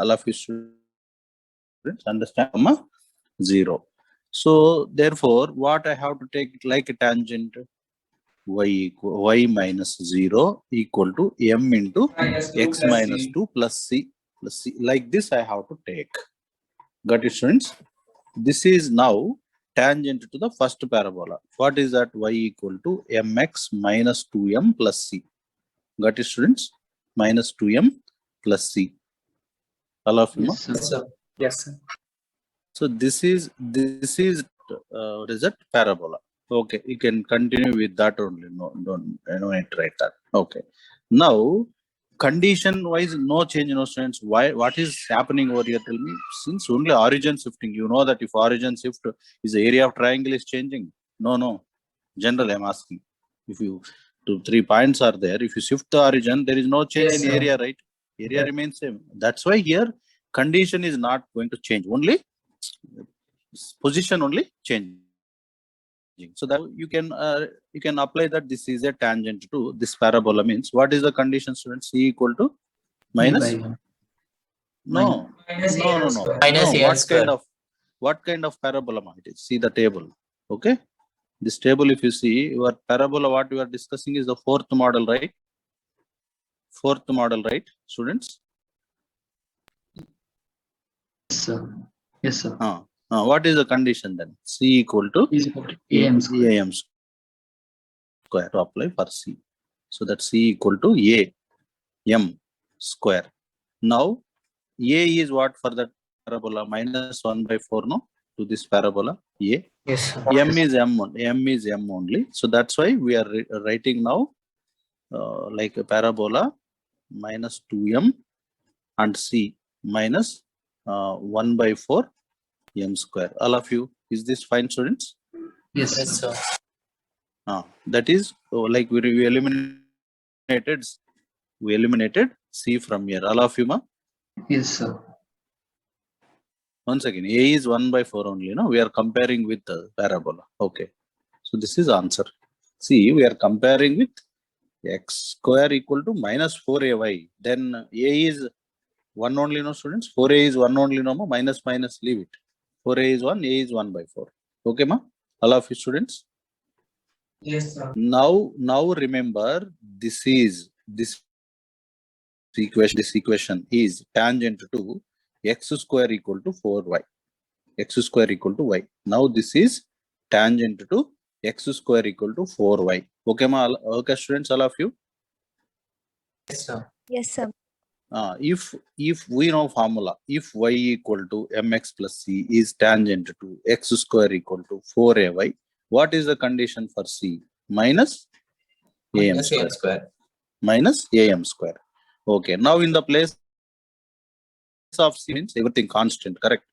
All of you students understand, comma 0. So therefore, what I have to take like a tangent? Y minus 0 equal to m into x minus 2 plus c plus c. Like this I have to take. Got it, students? This is now tangent to the first parabola. What is that? Y equal to mx minus 2m plus c. Got it, students? Minus 2m plus c. All of you? Yes, sir. Yes, sir. So this is what is that? Parabola. Okay, you can continue with that only. No, don't write that. Okay. Now, condition wise, no change, no students. Why? What is happening over here? Tell me. Since only origin shifting, you know that if origin shift, is the area of triangle is changing? No. General, I'm asking. If you 2-3 points are there, if you shift the origin, there is no change in area, right? Area remains same. That's why here condition is not going to change. Only position only changing. So that you can apply that this is a tangent to this parabola. Means what is the condition, students? C equal to minus E by m. no. Minus No, AL square. what kind of parabola it is? See the table. Okay, this table, if you see your parabola, what we are discussing is the fourth model, right? Fourth model, right, students? Yes, sir. Yes, sir. What is the condition then? C equal to Is equal to am square. am square to apply for C. So that C equal to a m square. Now a is what for that parabola? Minus 1 by 4, no? To this parabola a. Yes, sir. M is m only. So that's why we are writing now like a parabola minus 2m and C minus 1 by 4 m square. All of you, is this fine, students? Yes, Yes, sir. sir. That is like we eliminated C from here. All of you, ma? Yes, sir. Once again, A is 1 by 4 only. No, we are comparing with the parabola. Okay, so this is answer. See, we are comparing with x square equal to minus 4ay. Then A is 1 only, no, students? 4a is 1 only, no, ma? Minus, leave it. 4a is 1, a is 1 by 4. Okay, ma? All of you students? Yes, sir. Now remember, this equation is tangent to x square equal to 4y. X square equal to y. Now this is tangent to x square equal to 4y. Okay, ma? Okay, students, all of you? Yes, sir. Yes, sir. If we know formula, if y equal to mx plus c is tangent to x square equal to 4ay, what is the condition for c? Minus am square. Minus am square. Okay, now in the place of c means everything constant, correct?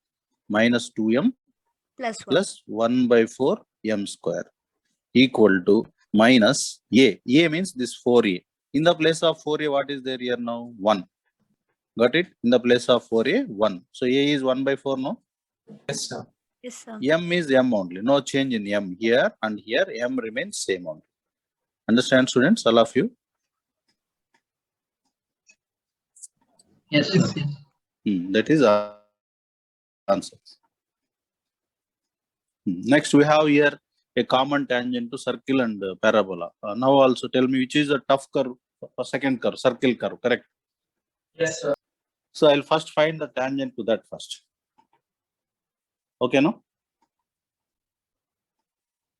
Minus 2m Plus 1. plus 1 by 4 m square equal to minus a. A means this 4a. In the place of 4a, what is there here now? 1. Got it? In the place of 4a, 1. So a is 1 by 4, no? Yes, sir. Yes, sir. M is m only. No change in m here and here. M remains same only. Understand, students? All of you? Yes, sir. That is our answer. Next, we have here a common tangent to circle and parabola. Now also tell me which is the tough curve, second curve, circle curve, correct? Yes, sir. So I'll first find the tangent to that first. Okay, no?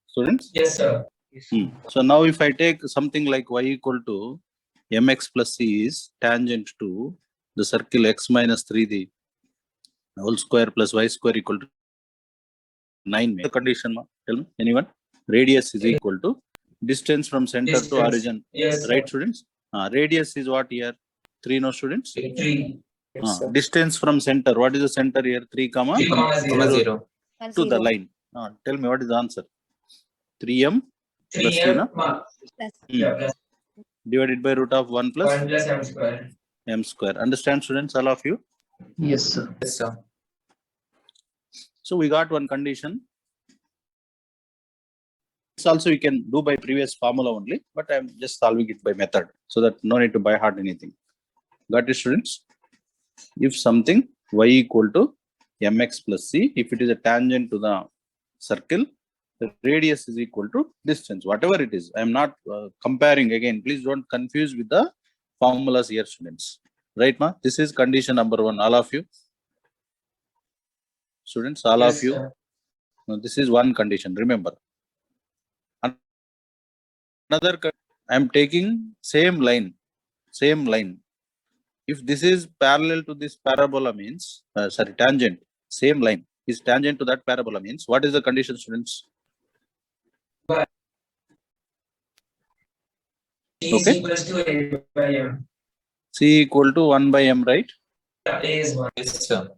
Students? Yes, sir. So now if I take something like y equal to mx plus c is tangent to the circle x minus 3 the whole square plus y square equal to 9. The condition, ma? Tell me, anyone? Radius is equal to distance from center to origin. Yes, right, students? Radius is what here? 3, no, students? 3. Yes, sir. Distance from center. What is the center here? 3, 3,0. to the line. Tell me what is the answer? 3m plus 3m c, no? Plus plus Divided by root of 1 plus 1 plus m square. m square. Understand, students, all of you? Yes, sir. Yes, sir. So we got one condition. This also we can do by previous formula only, but I'm just solving it by method so that no need to by heart anything. Got it, students? if something y equal to mx plus c, if it is a tangent to the circle, the radius is equal to distance, whatever it is. I am not comparing again. Please don't confuse with the formulas here, students. Right, ma? This is condition number 1. All of you, students, all Yes, of you. sir. Now, this is one condition. Remember, another. I am taking same line. If this is parallel to this parabola means, sorry, tangent, same line is tangent to that parabola means, what is the condition, students? C is Okay. equals to A by M. C equal to 1 by m, right? Yeah, A is 1. Yes, sir.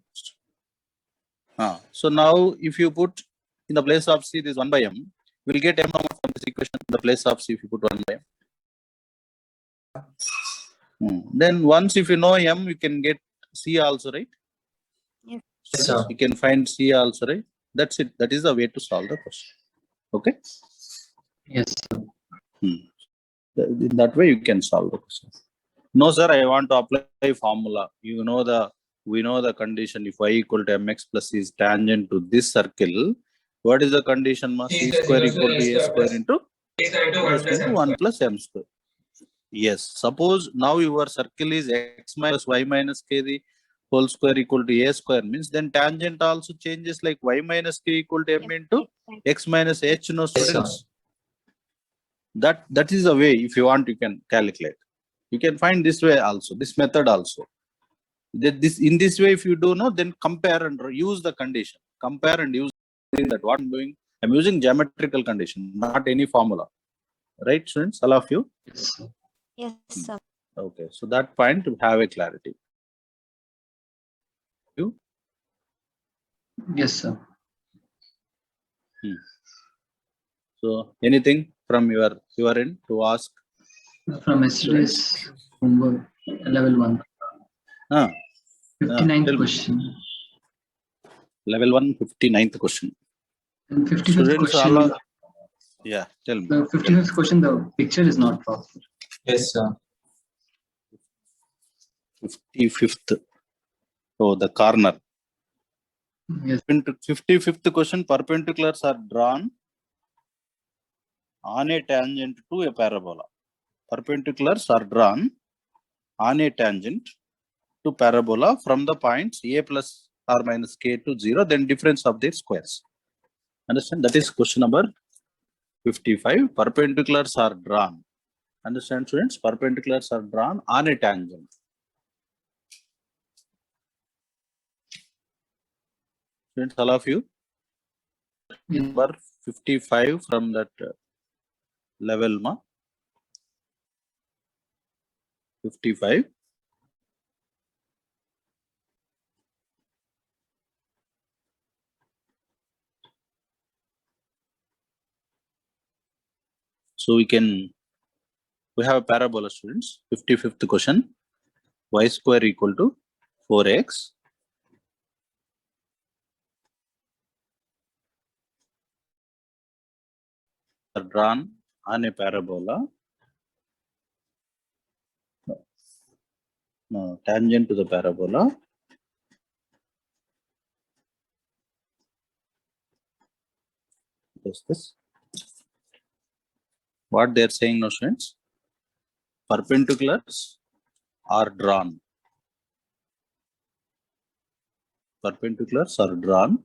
So now if you put in the place of C this 1 by m, we will get m from this equation. In the place of C, if you put 1 by m. Then once if you know m, you can get C also, right? Yes, sir. You can find C also, right? That's it. That is the way to solve the question. Okay. Yes, sir. In that way you can solve the question. No, sir, I want to apply formula. We know the condition. If y equal to mx plus c is tangent to this circle, what is the condition? C square equal to a square into A square into 1 plus M 1 square. plus m square. Yes. Suppose now your circle is x minus y minus k the whole square equal to a square, means then tangent also changes, like y minus k equal to m into x minus h. No, Yes, sir. students. That is the way. If you want, you can calculate. You can find this way also, this method also. In this way, if you do know, then compare and use the condition. Compare and use that. What I'm doing, I'm using geometrical condition, not any formula. Right, students? All of you? Yes, sir. yes, sir. Okay. So that point to have a clarity. You? Yes, sir. So anything from your end to ask? From yesterday's homework, level 1. Ah, 59th tell me. question. Level 1, 59th question. And 55th Students, question. yeah, tell me. The 55th question, the picture is not proper. Yes, sir. 55th. Oh, the corner. Yes, 55th question, perpendiculars are drawn on a tangent to a parabola. Perpendiculars are drawn on a tangent to parabola from the points a plus or minus k to 0, then difference of their squares. Understand? That is question number 55. Perpendiculars are drawn. Understand, students? Perpendiculars are drawn on a tangent. Students, all of you? yes. Number 55 from that level, ma? 55. So we have a parabola, students. 55th question. Y square equal to 4x. Are drawn on a parabola. No, tangent to the parabola. Just this. What they are saying now, students? Perpendiculars are drawn. Perpendiculars are drawn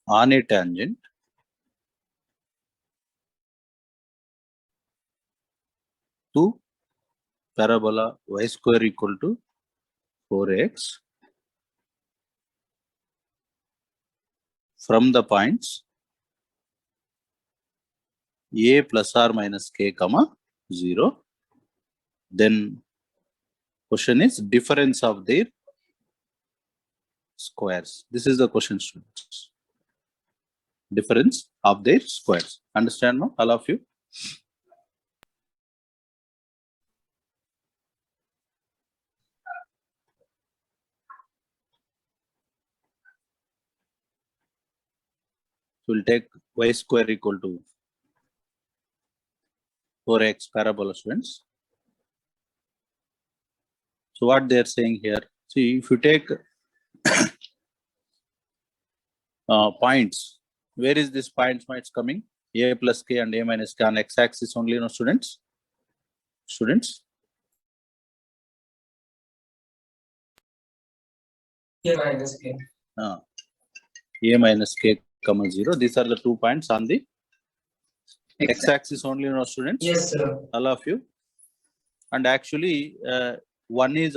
on a tangent to parabola y square equal to 4x from the points a plus or minus k comma 0. Then question is difference of their squares. This is the question, students. Difference of their squares. Understand now, all of you? So we'll take y square equal to 4x parabola, students. So what they are saying here, See, if you take points, where is this points might coming? A plus k and a minus k on x-axis only, no students? Students? A minus k. A minus k comma 0. These are the 2 points on the x-axis only, no students? Yes, sir. All of you. And actually, one is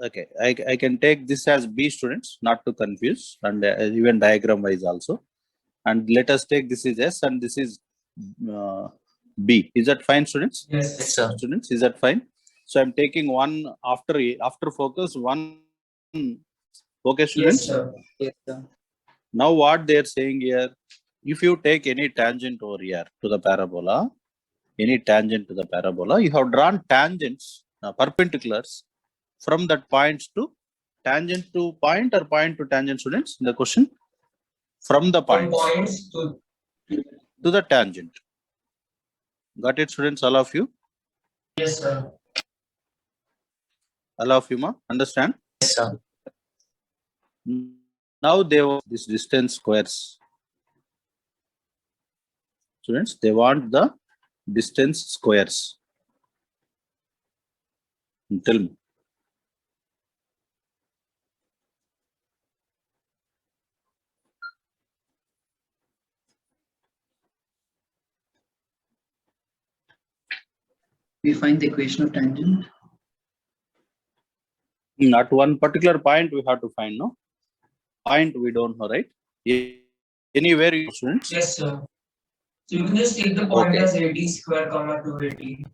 okay. I can take this as B, students, not to confuse, and even diagram wise also. And let us take this is S and this is B. Is that fine, students? Yes, sir. Students, is that fine? So I'm taking one after focus one. Okay, students. Yes, sir. Yes, sir. Now what they are saying here, if you take any tangent over here to the parabola, you have drawn tangents, perpendiculars from that points to tangent to point or point to tangent, students, in the question? From the From points points to the tangent. Got it, students, all of you? yes, sir. All of you, ma? Understand? Yes, sir. Now they want this distance squares. Students, they want the distance squares. Tell me. We find the equation of tangent. Not one particular point we have to find, no? Point we don't know, right? Anywhere, students? Yes, sir. So you can just take the point Okay. as 80 square comma 280.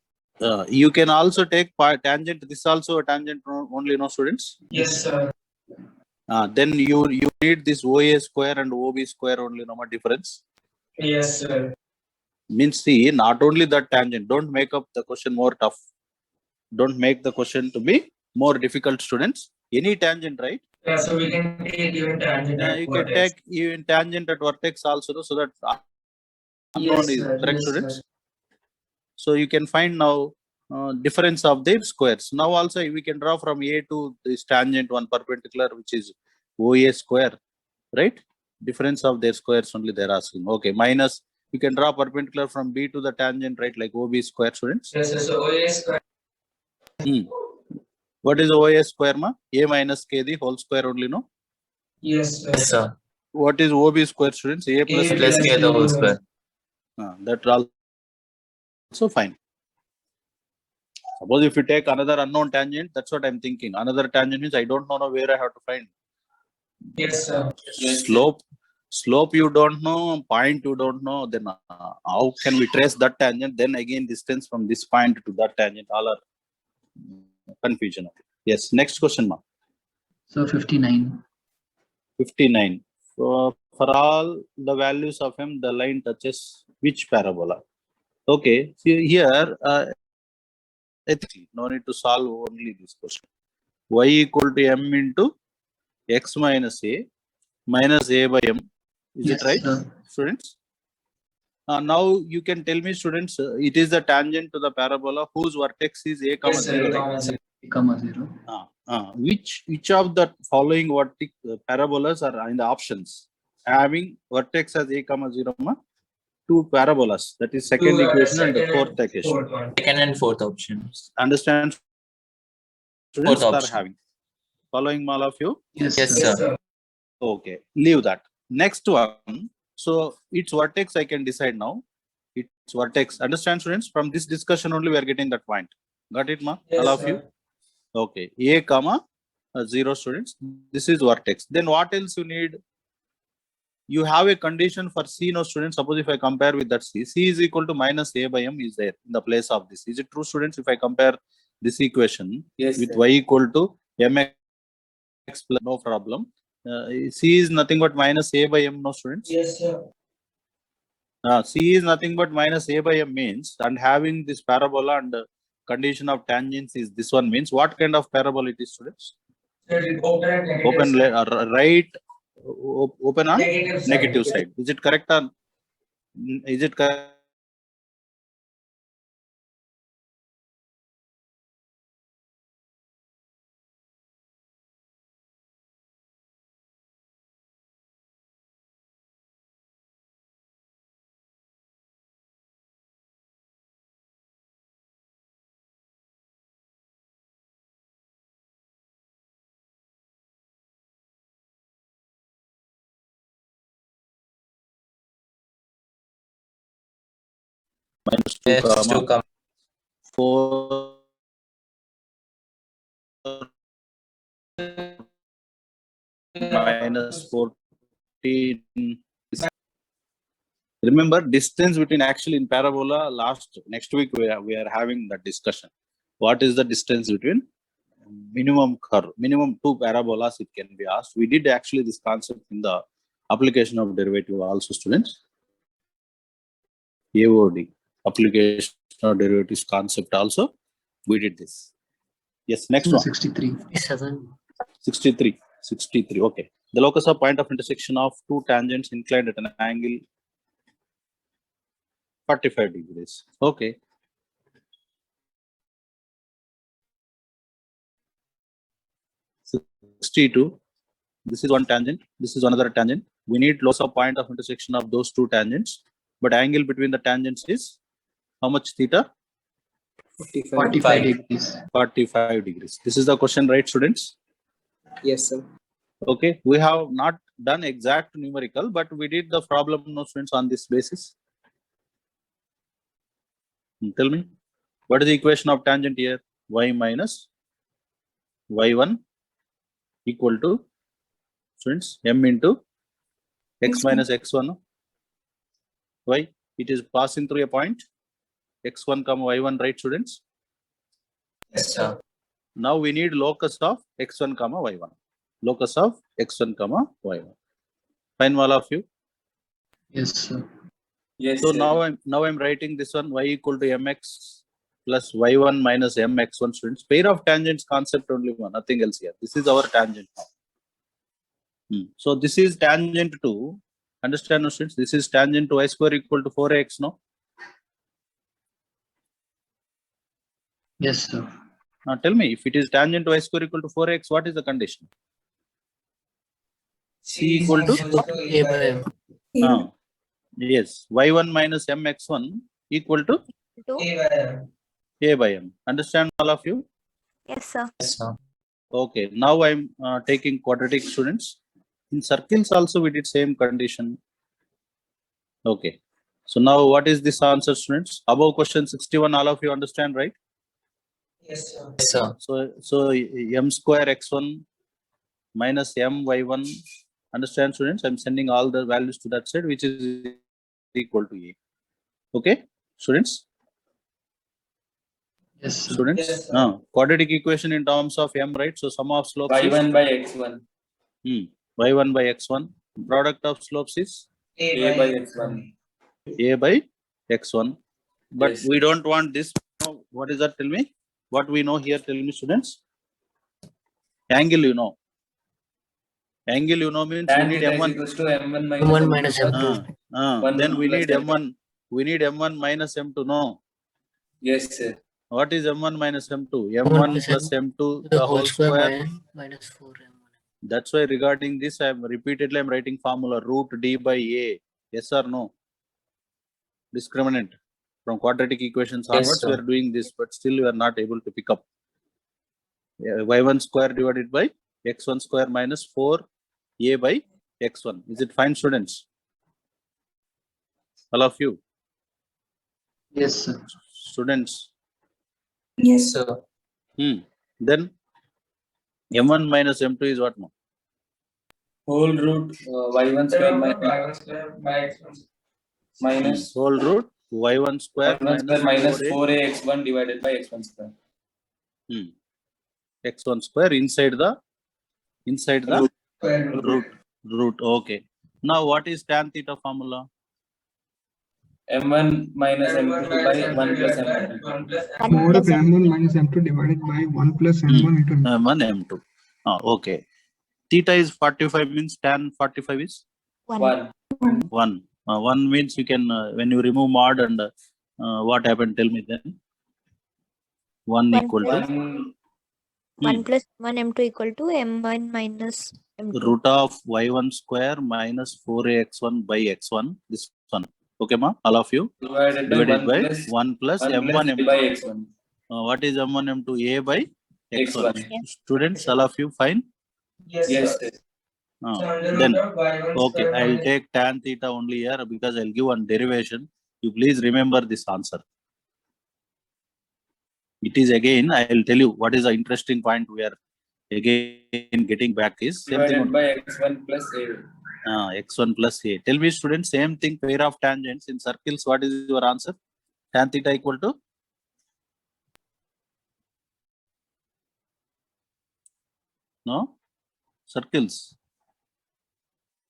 You can also take tangent. This also a tangent only, no, students? Yes, sir. Then you need this OA square and OB square only, no more difference. Yes, sir. Means see, not only that tangent. Don't make up the question more tough. Don't make the question to be more difficult, students. Any tangent, right? Yeah, so we can take even tangent at You can vertex. take even tangent at vertex also, so that unknown Yes, is sir. correct, Yes, students. sir. So you can find now difference of their squares. Now also we can draw from A to this tangent one perpendicular, which is OA square, right? Difference of their squares only they're asking. Okay, minus you can draw perpendicular from B to the tangent, right? Like OB square, students. Yes, sir. So OA square. What is OA square, ma? A minus K the whole square only, no? Yes, sir. Yes, sir. What is OB square, students? A plus A K. Plus K the whole square. That also fine. Suppose if you take another unknown tangent, that's what I'm thinking. Another tangent means I don't know where I have to find. Yes, sir. Slope you don't know, point you don't know, then how can we trace that tangent? Then again distance from this point to that tangent, all are confusion. Yes, next question, ma. So 59. 59. For all the values of m, the line touches which parabola? Okay, see here, ethically, no need to solve only this question. Y equal to m into x minus a by m. Is Yes, it right, sir. students? Now you can tell me, students, it is the tangent to the parabola whose vertex is a comma Yes, 0, sir. right? Comma 0. Comma 0. Which of the following parabolas are in the options having vertex as a comma 0, ma? Two parabolas, that is second equation and the fourth equation. Fourth one. Second and fourth options. Understand, students, Fourth are option. having following all of you? Yes, Yes, sir. Yes, sir. sir. Okay, leave that. Next one, so its vertex I can decide now. Its vertex, understand, students? From this discussion only we are getting that point. Got it, ma? Yes, All of sir. you? Okay, a comma 0, students. This is vertex. Then what else you need? You have a condition for C, no, students. Suppose if I compare with that C is equal to minus a by m is there in the place of this. Is it true, students? If I compare this equation Yes, with sir. y equal to mx plus, no problem. C is nothing but minus a by m, no, students. Yes, sir. C is nothing but minus a by m means, and having this parabola and condition of tangents is this one means what kind of parabola it is, students? Open at negative Open side. right, open on Negative side. negative side. Is it correct or is it correct? S2, comma comma 4 minus 14. Remember, distance between actually in parabola next week we are having that discussion. What is the distance between minimum curve, minimum two parabolas? It can be asked. We did actually this concept in the application of derivative also, students. AOD, application of derivatives concept also. We did this. Yes, next one. 63. 63. Okay. The locus of point of intersection of two tangents inclined at an angle 45 degrees. Okay. (62). This is one tangent. This is another tangent. We need locus of point of intersection of those two tangents. But angle between the tangents is how much theta? 45 degrees. 45 degrees. This is the question, right, students? Yes, sir. Okay. We have not done exact numerical, but we did the problem, no, students, on this basis. Tell me, what is the equation of tangent here? Y minus y1 equal to, students, m into x minus x1. Why? It is passing through a point x1 comma y1, right, students? Yes, sir. Now we need locus of x1 comma y1. Locus of x1 comma y1. Fine, all of you. Yes, sir. Yes, So sir. now I'm writing this one, y equal to mx plus y1 minus mx1, students. Pair of tangents concept only one, nothing else here. This is our tangent now. So this is tangent to, understand, no, students? This is tangent to y square equal to 4x, no? Yes, sir. Now tell me, if it is tangent to y square equal to 4x, what is the condition? C equal to A by M. yes, y1 minus mx1 equal to Two. A by M. a by m. Understand, all of you? Yes, sir. Yes, sir. Okay, now I'm taking quadratic, students. In circles also we did same condition. Okay, so now what is this answer, students? Above question 61, all of you understand, right? Yes, sir. Yes, sir. So m square x1 minus m y1. Understand, students? I'm sending all the values to that side, which is equal to a. Okay, students? Yes, sir. Students, Yes, sir. quadratic equation in terms of m, right? So sum of slopes is Y1 by X1. y1 by x1. Product of slopes is A by X1. a by x1. But Yes. we don't want this. What is that? Tell me. What we know here? Tell me, students. Angle, you know. Angle, you know, means we Tan need theta is m1. equals to M1 minus M1 M2. minus M2. One Then we plus need m1. We need m1 minus m2. No. Yes, sir. What is m1 minus m2? M1 m1 plus m2 the whole square. minus 4M1. That's why regarding this, I'm writing formula root d by a. Yes or no? Discriminant. From quadratic equations Yes, onwards, sir. we are doing this, but still we are not able to pick up. Y1 square divided by x1 square minus 4a by x1. Is it fine, students? All of you, Yes, sir. students. Yes, sir. Then m1 minus m2 is what now? Whole root Y1 square Y1 square by X1. minus Whole root y1 square Y1 square minus 4a 4A X1 divided by X1 square. x1 square inside the Square root. root. Okay. Now what is tan theta formula? M1 minus M1 M2 by minus 1 plus M2 M1. by 1 plus One M2. Mod of plus M1 minus M2 divided by 1 plus M1 into M2. m1 m2. Okay. Theta is 45 means tan 45 is one. 1. 1. 1 means you can when you remove mod and what happened? Tell me then. 1 One equal to 1 1 plus M1 M2 equal to M1 minus M2. root of y1 square minus 4x1 by x1. This one. Okay, ma? All of you divided divided by by 1 plus 1 m1 plus A m2. by X1. What is m1 m2? A by x1. X1. Students, all of you fine? Yes, Yes, sir. sir. So under Then root of Y1 okay, square I'll minus take tan theta only here because I'll give one derivation. You please remember this answer. It is again, I will tell you what is the interesting point we are again getting back is same thing Divided only. by x1 plus a. X1 plus a. Tell me students, same thing, pair of tangents in circles. What is your answer? Tan theta equal to? No? Circles.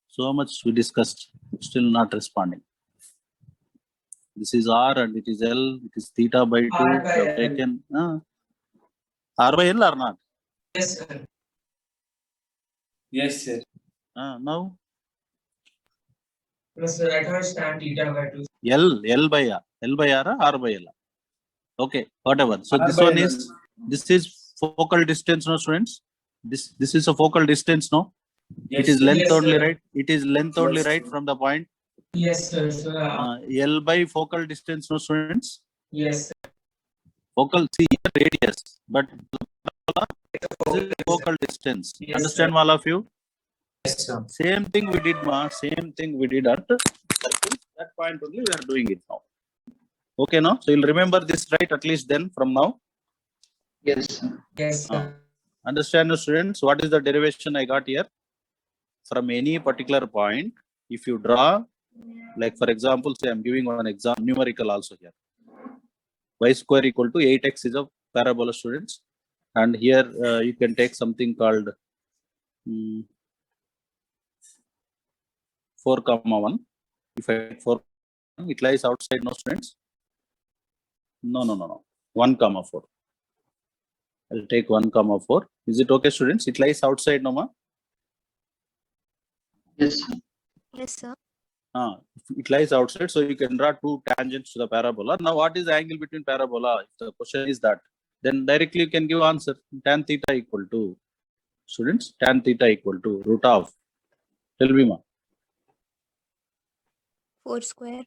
So much we discussed, still not responding. This is R and it is L, it is theta by 2. R by We have L. taken R by L or not? Yes, sir. Yes, sir. Now No, sir, I thought it's tan theta by 2. L by R, L by R, R by L. Okay, whatever. So R this by one L. is, this is focal distance, no students? This is a focal distance, no? Yes, It is sir. length Yes, only, sir. right? It is length only, Yes, right? sir. From the point. Yes, sir. So, L by focal distance, no students? yes, sir. Focal, see here radius, but this is focal distance. Yes, Understand sir. all of you? Yes, sir. Same thing we did, same thing we did at circle. That point only we are doing it now. Okay, no? So you'll remember this, right? At least then from now. Yes, sir. Yes, sir. Understand, students? What is the derivation I got here? From any particular point, if you draw, like for example, say I'm giving one example, numerical also here. Y square equal to 8x is a parabola, students. And here you can take something called 4 comma 1. If I take 4, it lies outside, no students? No. 1 comma 4. I'll take 1 comma 4. Is it okay, students? It lies outside, no ma? Yes, sir. Yes, sir. It lies outside, so you can draw 2 tangents to the parabola. Now, what is the angle between parabola? If the question is that, then directly you can give answer. Tan theta equal to, students, tan theta equal to root of, tell me ma. 4 square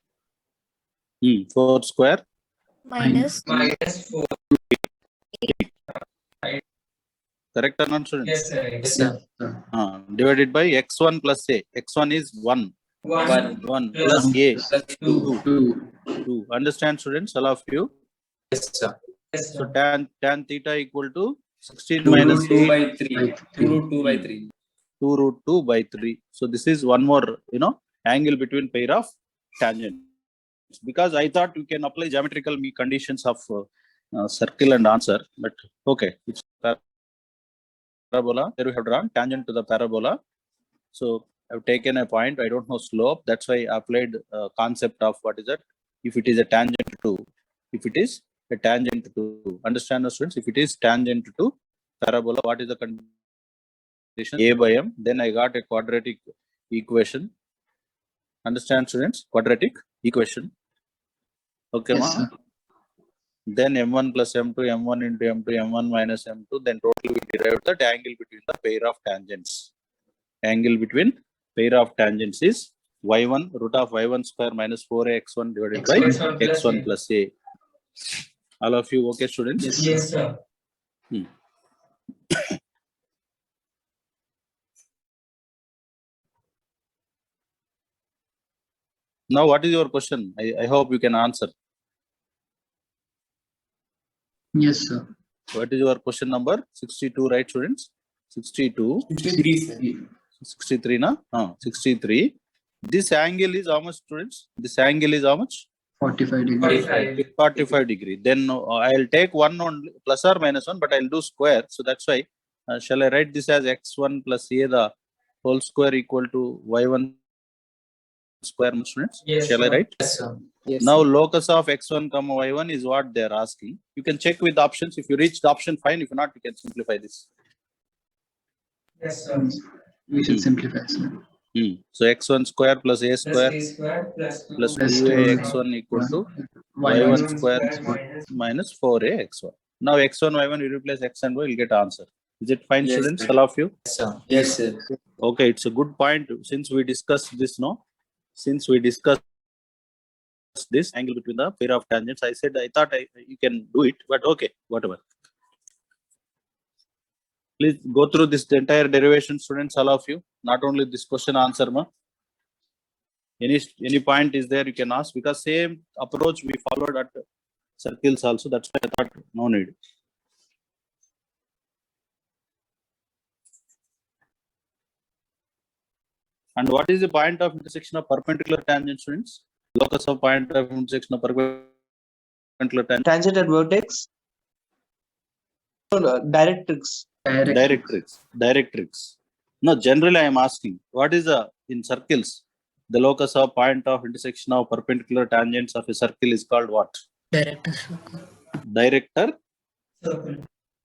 4 square, minus Minus 4. correct or not, students? Yes, sir. Yes, sir. Sir. Divided by x1 plus a. x1 is 1. 1 plus a, Plus 2. 2. Understand, students, all of you? Yes, sir. Yes, So sir. tan theta equal to 16 2 minus root 2 8, by 3. 2 root 2 by 3. 2 root 2 by 3. So this is one more, angle between pair of tangents. Because I thought you can apply geometrical conditions of circle and answer, but okay, it's parabola. There we have drawn tangent to the parabola. So I've taken a point. I don't know slope. That's why I applied concept of what is it? If it is a tangent to, if it is a tangent to, understand the students? If it is tangent to parabola, what is the condition? A by m. Then I got a quadratic equation. Understand, students? Quadratic equation. Okay, Yes, ma? sir. Then m1 plus m2, m1 into m2, m1 minus m2. Then totally we derived that angle between the pair of tangents. Angle between pair of tangents is y1 root of y1 square minus 4x1 divided by X1 plus x1 A. plus a. All of you okay, students? Yes, sir. Yes, sir. Now, what is your question? I hope you can answer. Yes, sir. What is your question number? 62, right, students? 62. 63, sir. 63, na? 63. This angle is how much, students? This angle is how much? 45 degrees. 45. 45 degree. Then I'll take one only, plus or minus 1, but I'll do square. So that's why, shall I write this as x1 plus a, the whole square equal to y1 square, students? Yes, Shall I sir. write? Yes, sir. Yes, Now, sir. locus of x1 comma y1 is what they're asking. You can check with the options. If you reach the option, fine. If not, you can simplify this. Yes, sir. We should simplify, sir. So x1 square plus a Plus square A square plus 2. plus Plus 2a 2a x1 equal to Y1 y1 square minus minus 4a x1. Now x1, y1, you replace x and y, you'll get answer. Is it fine, Yes, students? sir. All of you? Yes, sir. Yes, sir. Okay, it's a good point. Since we discussed this, no? Since we discussed this angle between the pair of tangents, I said I thought you can do it, but okay, whatever. Please go through this entire derivation, students, all of you. Not only this question answer, ma. Any point is there, you can ask, because same approach we followed at circles also. That's why I thought no need. And what is the point of intersection of perpendicular tangent, students? Locus of point of intersection of perpendicular tangent. Tangent at vertex. Directrix. Directrix. No, generally I am asking, what is the, in circles, the locus of point of intersection of perpendicular tangents of a circle is called what? Director. Director Circle.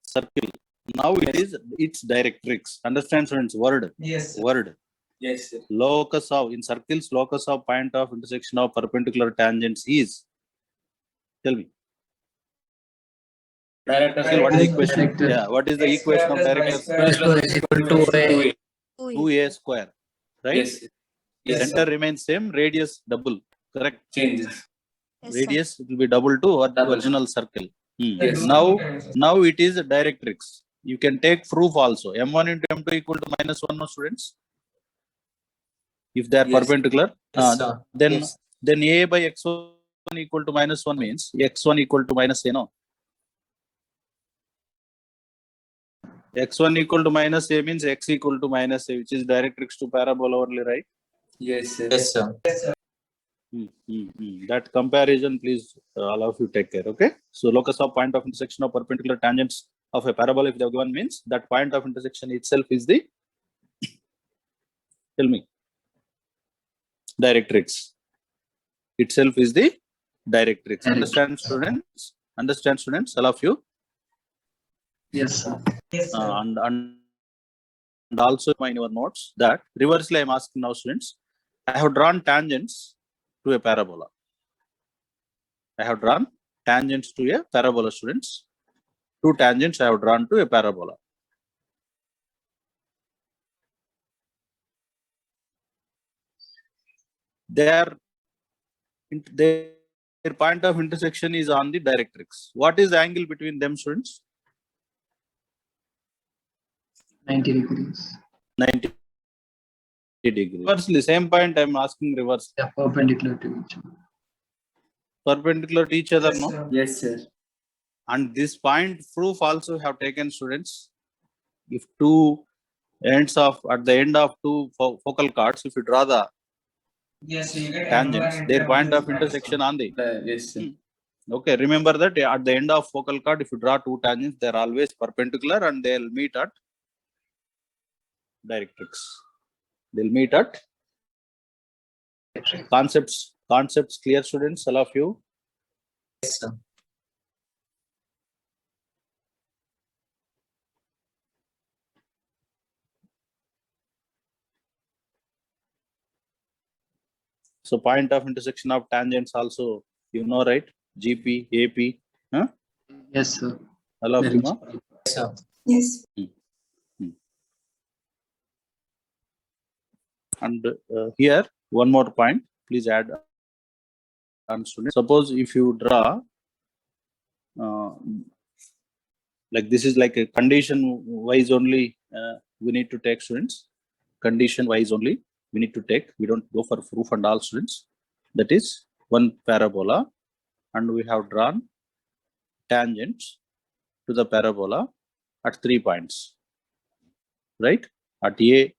circle. Now it's directrix. Understand, students? Word. Yes, sir. Word. Yes, sir. Locus of, in circles, locus of point of intersection of perpendicular tangents is, tell me. Director Still, what is the Director. equation? Director. Yeah, what is the X equation square of plus Y director? square Is equal to A. 2a square, right? Yes, sir. Yes, Center remains same, radius double, correct? changes. Yes, sir. Radius it will be double to or Double. original circle. Yes. Now it is a directrix. You can take proof also. M1 into M2 equal to -1, no, students? If they are Yes. perpendicular, Yes, sir. then Yes. then A by x1 equal to -1 means x1 equal to minus A, no? x1 equal to minus A means x equal to minus A, which is directrix to parabola only, right? Yes, sir. Yes, sir. That comparison, please, all of you take care, okay? So locus of point of intersection of perpendicular tangents of a parabola, if they have given, means that point of intersection itself is the, tell me, directrix. Itself is the directrix. Understand, students? Understand, students? All of you? Yes, sir. Yes, sir. And also in your notes that reversely I am asking now, students. I have drawn tangents to a parabola. I have drawn tangents to a parabola, students. Two tangents I have drawn to a parabola. Their point of intersection is on the directrix. What is the angle between them, students? 90 degrees. 90 degrees. Reversely, same point I am asking reverse. Yeah, perpendicular to each other. Perpendicular to each other, Yes, no? sir. Yes, sir. And this point proof also have taken, students. If two ends of, at the end of two focal cards, if you draw the Yes, you get tangents, M1 and their point M2 of intersection on the, Yes, sir. okay, remember that at the end of focal card, if you draw two tangents, they are always perpendicular and they'll meet at directrix. They'll meet at concepts clear, students, all of you? Yes, sir. So point of intersection of tangents also, you know, right? GP, AP, huh? Yes, sir. All of Very you know? Yes, sir. Yes. And here, one more point, please add on, students. Suppose if you draw, like this is like a condition wise only, we need to take, students. Condition wise only, we need to take. We don't go for proof and all, students. That is one parabola, and we have drawn tangents to the parabola at 3 points, right? At A,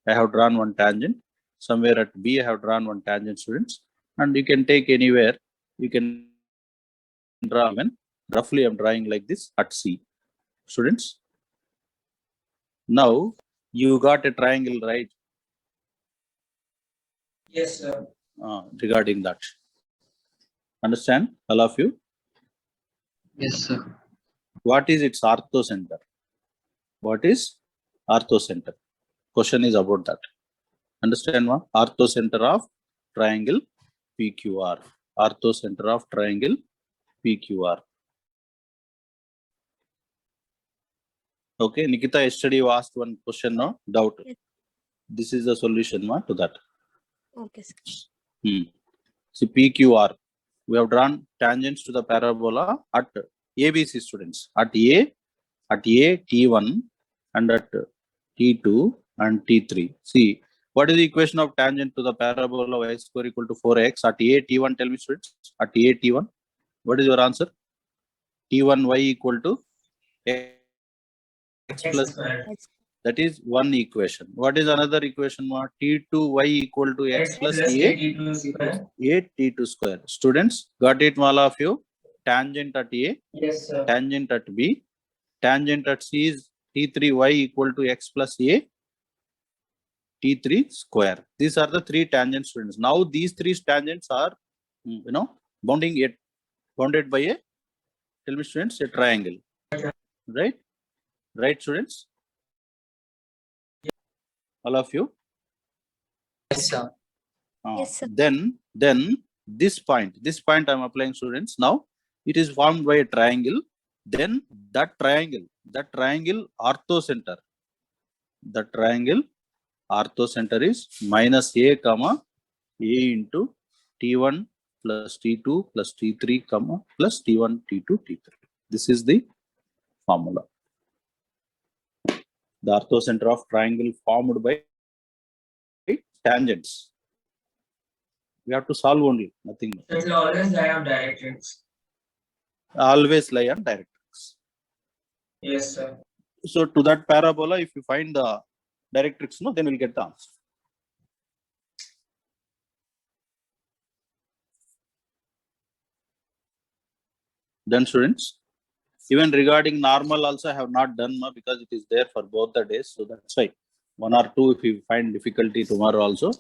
I have drawn one tangent. Somewhere at B, I have drawn one tangent, students. And you can take anywhere. You can draw even. Roughly, I'm drawing like this at C, students. Now, you got a triangle, right? Yes, sir. Regarding that. Understand, all of you? Yes, sir. What is its orthocenter? What is orthocenter? Question is about that. Understand what? Orthocenter of triangle PQR. Orthocenter of triangle PQR. Okay, Nikita, yesterday you asked one question, no? Doubt. Yes. This is the solution to that. Okay, sir. See, PQR. We have drawn tangents to the parabola at ABC, students. At A, T1 and at T2 and T3. See, what is the equation of tangent to the parabola y square equal to 4x? At A, T1, tell me, students. At A, T1, what is your answer? T1y equal to x plus, square. that is one equation. What is another equation? What? T2y equal to x plus a T2 square. T2 square. Students, got it, all of you? Tangent at A, Yes, sir. tangent at B, tangent at C is T3y equal to x plus a T3 square. These are the three tangents, students. Now these three tangents are, bounded by a, tell me students, a triangle, right? Right, students? All of you? Yes, sir. Yes, sir. Then this point I'm applying, students. Now it is formed by a triangle. Then that triangle orthocenter. The triangle orthocenter is minus a comma a into T1 plus T2 plus T3 comma plus T1 T2 T3. This is the formula. The orthocenter of triangle formed by tangents. We have to solve only, nothing more. It will always lie on directrix. Always lie on directrix. Yes, sir. So to that parabola, if you find the directrix, no, then we'll get the answer. Then students, even regarding normal also I have not done because it is there for both the days. So that's why one or two, if you find difficulty tomorrow also,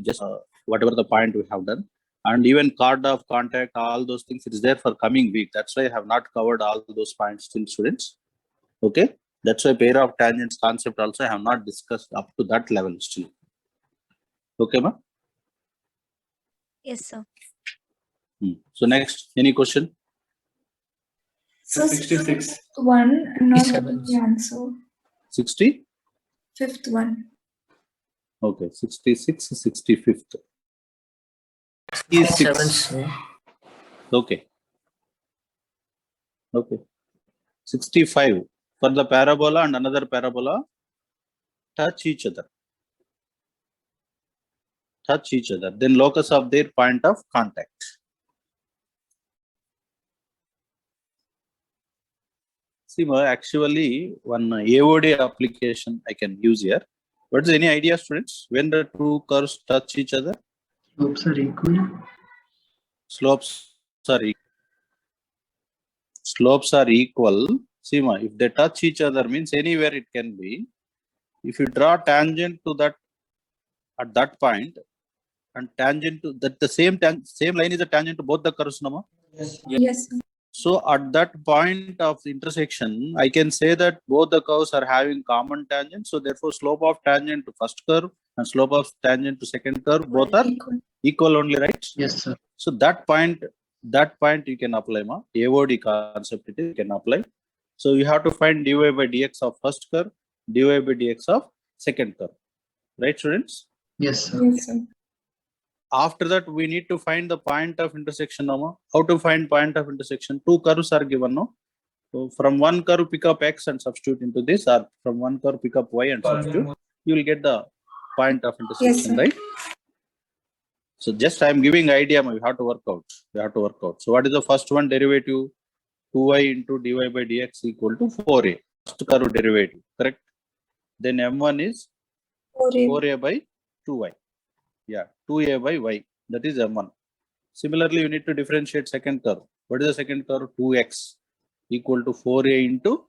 just whatever the point we have done. And even card of contact, all those things, it is there for coming week. That's why I have not covered all those points still, students. Okay. That's why pair of tangents concept also I have not discussed up to that level still. Okay, ma? Yes, sir. So next, any question? So 66. one, I'm not Seven. getting the answer. 60? Fifth one. Okay, 66, 65th. 7, 66. sir. Okay. Okay. 65. For the parabola and another parabola, touch each other. Touch each other. Then locus of their point of contact. See, actually, one AOD application I can use here. What is any idea, students? When the two curves touch each other, Slopes are equal. slopes are equal. Slopes are equal. See, if they touch each other, means anywhere it can be. If you draw tangent to that at that point, and tangent to that, the same line is a tangent to both the curves, no? Yes. Yes, sir. So at that point of intersection, I can say that both the curves are having common tangent. So therefore, slope of tangent to first curve and slope of tangent to second curve, both are Equal. equal only, right? Yes, sir. So that point you can apply, ma. AOD concept you can apply. So you have to find dy by dx of first curve, dy by dx of second curve, right, students? Yes, sir. Yes, sir. After that, we need to find the point of intersection. No? How to find point of intersection? Two curves are given. No? So from one curve, pick up x and substitute into this, or from one curve, pick up y and substitute. You will get the point of intersection, sir. right? So just I am giving idea. We have to work out. We have to work out. So what is the first one derivative? 2y into dy by dx equal to 4a. First curve derivative, correct? Then m1 is 4a by 2y. Yeah, 2a by y. That is m1. Similarly, you need to differentiate second curve. What is the second curve? 2x equal to 4a into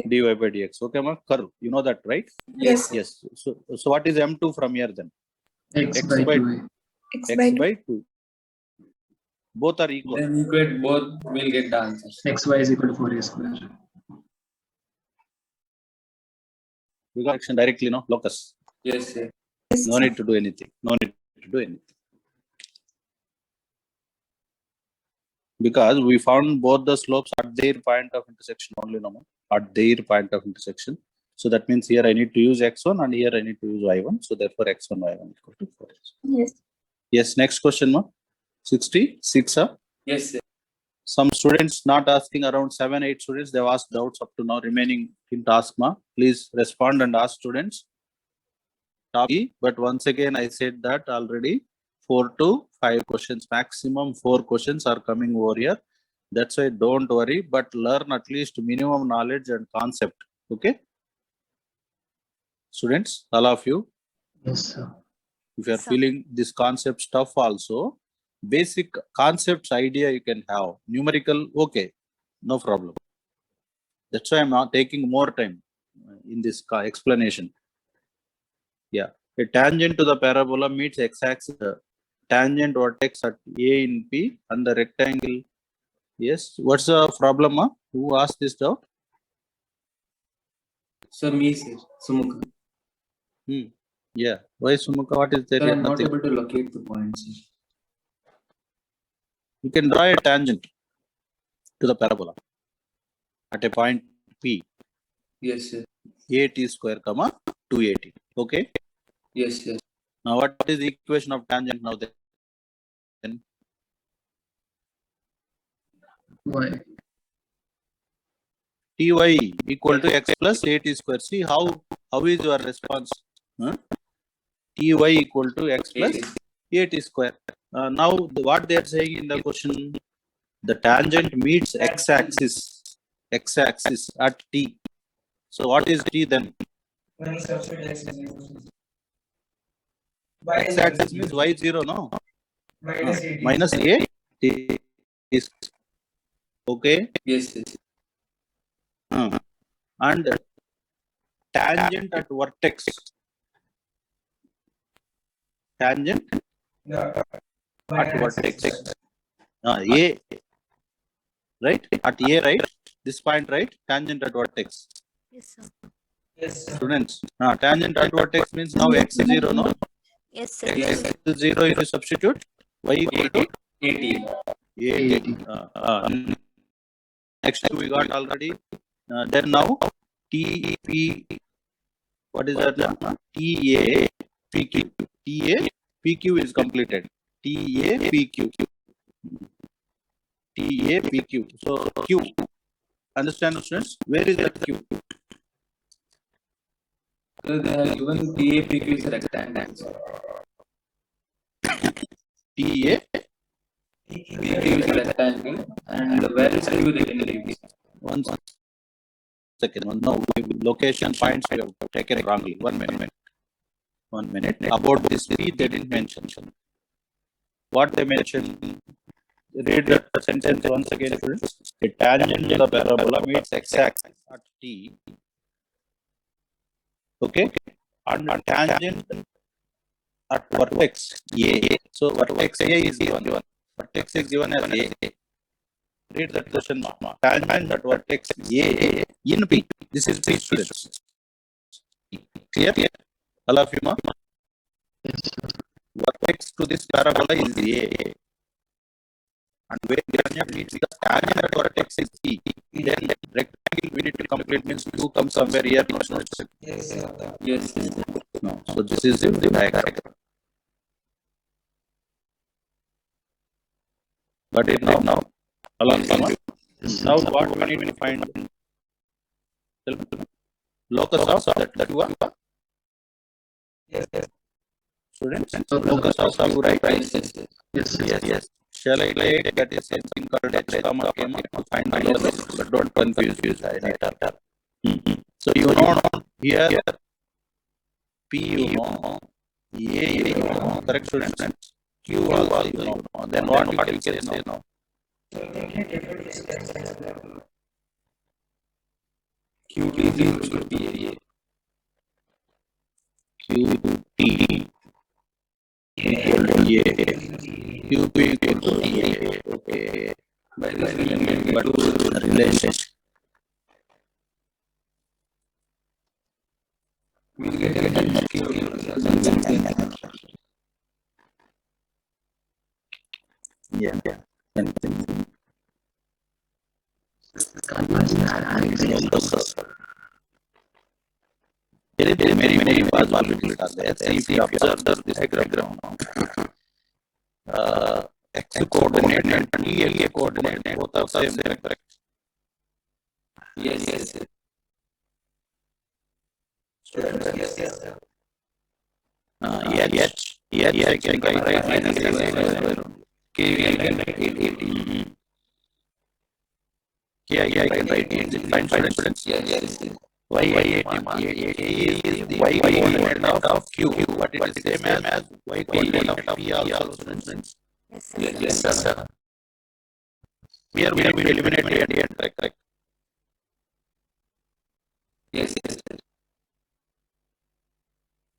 dy by dx. Okay, ma? Curve. You know that, right? Yes. Yes. So what is m2 from here then? X X by by 2. X X by by 2. Both are equal. Then equate both, we'll get the answers. XY is equal to 4a square. We got action directly, no? Locus. Yes, sir. No need to do anything. No need to do anything. Because we found both the slopes at their point of intersection only, no? At their point of intersection. So that means here I need to use x1 and here I need to use y1. So therefore x1, y1 equal to 4. Yes. Yes, next question, ma. 66. Yes, sir. Some students not asking, around 7-8 students, they've asked doubts up to now. Remaining in task, ma. Please respond and ask students. But once again, I said that already 4 to 5 questions, maximum 4 questions are coming over here. That's why don't worry, but learn at least minimum knowledge and concept. Okay, students, all of you, Yes, sir. if you are Sir. feeling this concept stuff also, basic concepts idea you can have. Numerical, okay, no problem. That's why I'm not taking more time in this explanation. Yeah, a tangent to the parabola meets x-axis, tangent vertex at A in P, and the rectangle. Yes, what's the problem? Huh? Who asked this doubt? Sir, me, sir. Sumukh. Yeah, why Sumukha? What is there? Sir, I'm not Nothing. able to locate the points. Sir. You can draw a tangent to the parabola at a point P, Yes, sir. AT square, comma 280. Okay. Yes, sir. Now, what is the equation of tangent now? Then Why? Ty equal to x plus AT square. See how is your response? Huh? Ty equal to x plus AT square. Now, what they are saying in the question, the tangent meets x-axis at T. So, what is T then? When you substitute x is equal to y is X-axis means y0, no? minus 80. Minus A T is okay. Yes, sir. And tangent at vertex. Tangent The at vertex. A, right? At A, right? This point, right? Tangent at vertex. Yes, sir. Yes, sir. Students, tangent at vertex means now x is 0, no? Yes, sir. Yes, X is 0, if you substitute, y equal to 80. 80. Next two we got already. Then now TP, what is that? TA PQ. TA PQ is completed. TA PQ. TA PQ. So Q. Understand, students? Where is that Q? So they have given TAPQ is a rectangle. Sir. TA PQ is a rectangle, and where is Q they can leave? one second. No, location points we have taken wrongly. 1 minute. 1 minute. About this P they didn't mention. What they mentioned? Read that sentence once again, students. A tangent to the parabola meets x-axis at T. Okay, and tangent at vertex A. So vertex A is given. Vertex is given as A. Read that question mark. Tangent at vertex A in P. This is P, students. Clear? All of you, ma? Yes, sir. Vertex to this parabola is A. And where tangent meets the tangent at vertex is P. Then rectangle we need to complete means Q comes somewhere here. No, students. Yes, sir. Yes, sir. No. So this is the diagram. Got it now? Along. Yes, Now sir. what we need to find? Tell me. Locus of that Q. Yes, sir. Students, Locus locus of Q, right? Yes, yes, yes. Yes, sir. Yes. Shall I take that is something called H comma K to find the locus, but don't confuse that. So you know here P you know, A you know, correct, students? Q also you know. Then what you can say now? QT is equal to TA. QT equal to A. QP equal to A. Okay. By this we can get But to relation. we get a QT. Yeah. Many possibilities are there. See if you observe this diagram. X coordinate and T coordinate both are same, correct? Yes, yes, yes. Yes, sir. I can write right. K we can write 80. Here I can write it. Find students. Yes. Y is the y coordinate of Q, but it is same as y coordinate of P also, students. Yes, sir. Yes, sir. Here we will eliminate the end, correct? Yes.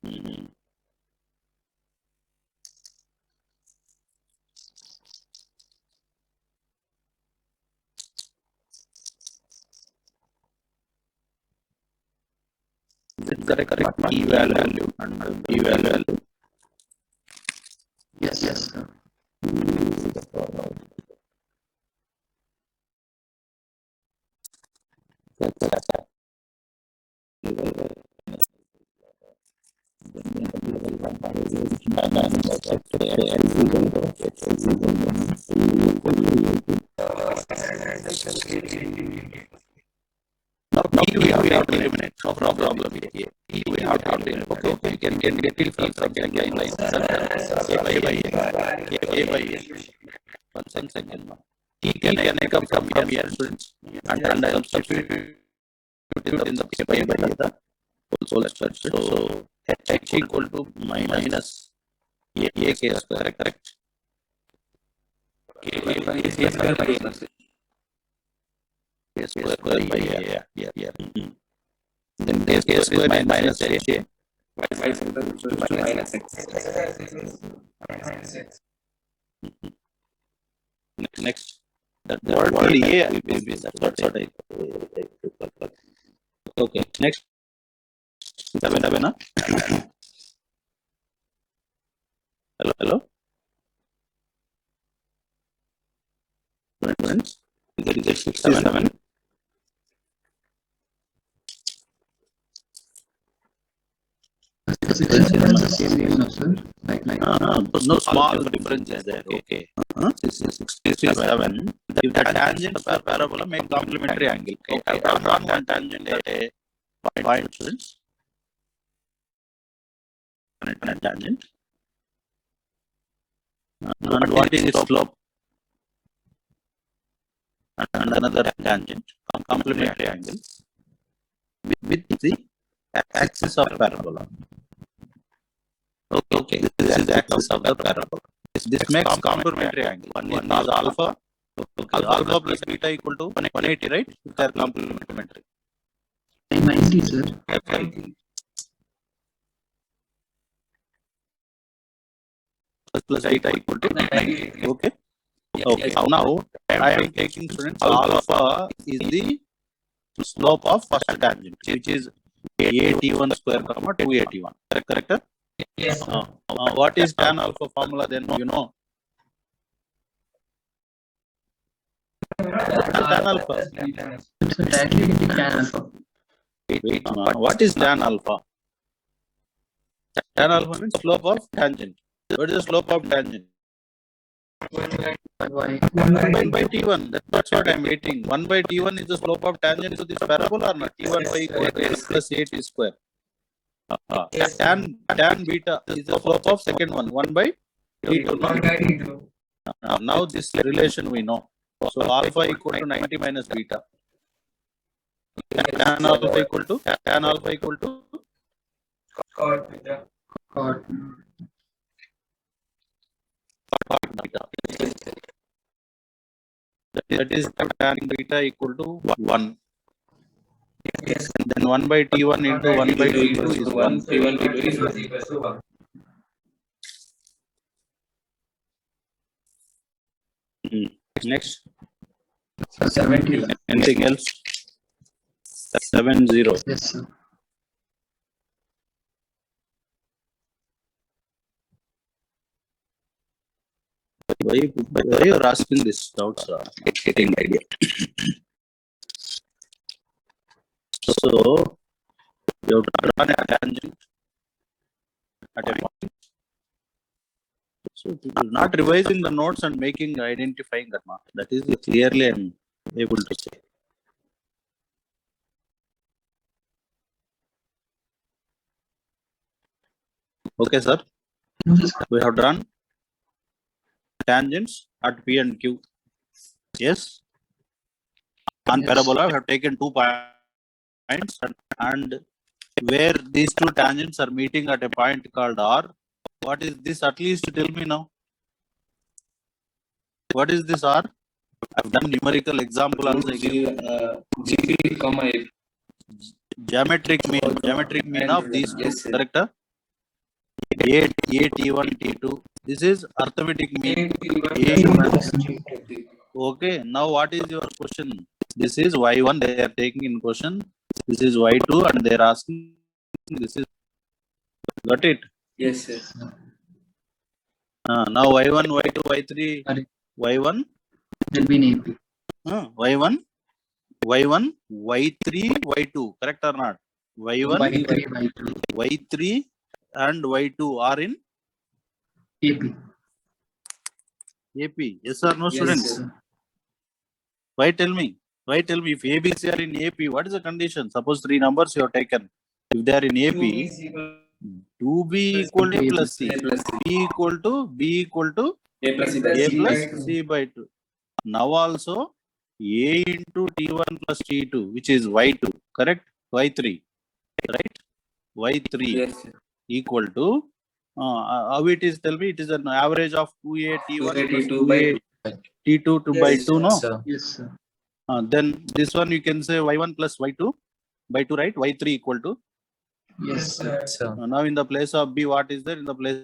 Mhm. This is the correct P value and P value. Yes, sir. Now we have to eliminate. No problem here. We have to eliminate. Okay. You can get it from second line. A by A. One second. He can come from here, students, and substitute in the A by the whole structure. So H equal to minus A K square, correct? K square by A square by A. Yeah. Then A square is minus A. minus X. Next, that word A will be that's what I. Okay. Next, 7. Hello. Friends, there is a 67. Sir. Like No small difference is there. Okay. This is 67. If the tangent of a parabola make complementary angle. Okay. I have drawn one tangent at a point. Students. A tangent. And what is its slope? And another tangent, complementary angle with the axis of parabola. Okay, this is the axis of the parabola. This makes complementary angle. One is alpha. Alpha plus beta equal to 180, right? They are complementary. 90, sir. Plus beta equal to 90. Okay. Now I am taking, students, alpha is the slope of first tangent, which is 81 square comma 281. Correct? Yes. What is tan alpha formula then? You know. Tan alpha. It's directly into tan alpha. Wait. What is tan alpha? Tan alpha means slope of tangent. What is the slope of tangent? Why? 1 by T1. That's what I am waiting. 1 by T1 is the slope of tangent to this parabola or not? T1 by equal to S plus 8 square. Tan beta is the slope of second one. 1 by T2. Now this relation we know. So alpha equal to 90 minus beta. Tan alpha equal to Cot beta. God. beta. That is tan beta equal to 1. Yes. And then 1 by T1 into 1 by T2 is 1. T1 is equals to 1. Next, 70. anything else? 70. Yes, sir. Why you are asking this doubts? Getting idea. So you have drawn a tangent at a point. So not revising the notes and identifying that mark. That is clearly I am able to say. Okay, sir. We have drawn tangents at P and Q. Yes. On Yes. parabola, we have taken 2 points and where these 2 tangents are meeting at a point called R. What is this? At least tell me now. What is this R? I've done numerical example also again. G3, comma A. Geometric mean of these two, Yes, sir. correct? A T1, T2. This is arithmetic mean. Okay, now what is your question? This is Y1 they are taking in question. This is Y2 and they are asking. This is, got it? Yes, sir. Now Y1, Y2, Y3, Correct. Y1, Will be in AP. Y1, Y3, Y2, correct or not? Y1, Y3, Y2. Y3 and Y2 are in AP. AP. Yes or no, Yes, students? sir. Why tell me? Why tell me if ABC are in AP, what is the condition? Suppose 3 numbers you have taken. If they are in AP, 2B equal to A plus C. A plus C. B equal to A plus C by A C plus by 2. C by 2. Now also A into T1 plus T2, which is Y2, correct? Y3, right? Y3 Yes, sir. equal to, how it is, tell me, it is an average of 2A T1 2A, plus T2 by 2A T2 to by 2, no? Sir. Yes, sir. Then this one you can say Y1 plus Y2 by 2, right? Y3 equal to. Yes, sir. Sir. Now in the place of B, what is there in the place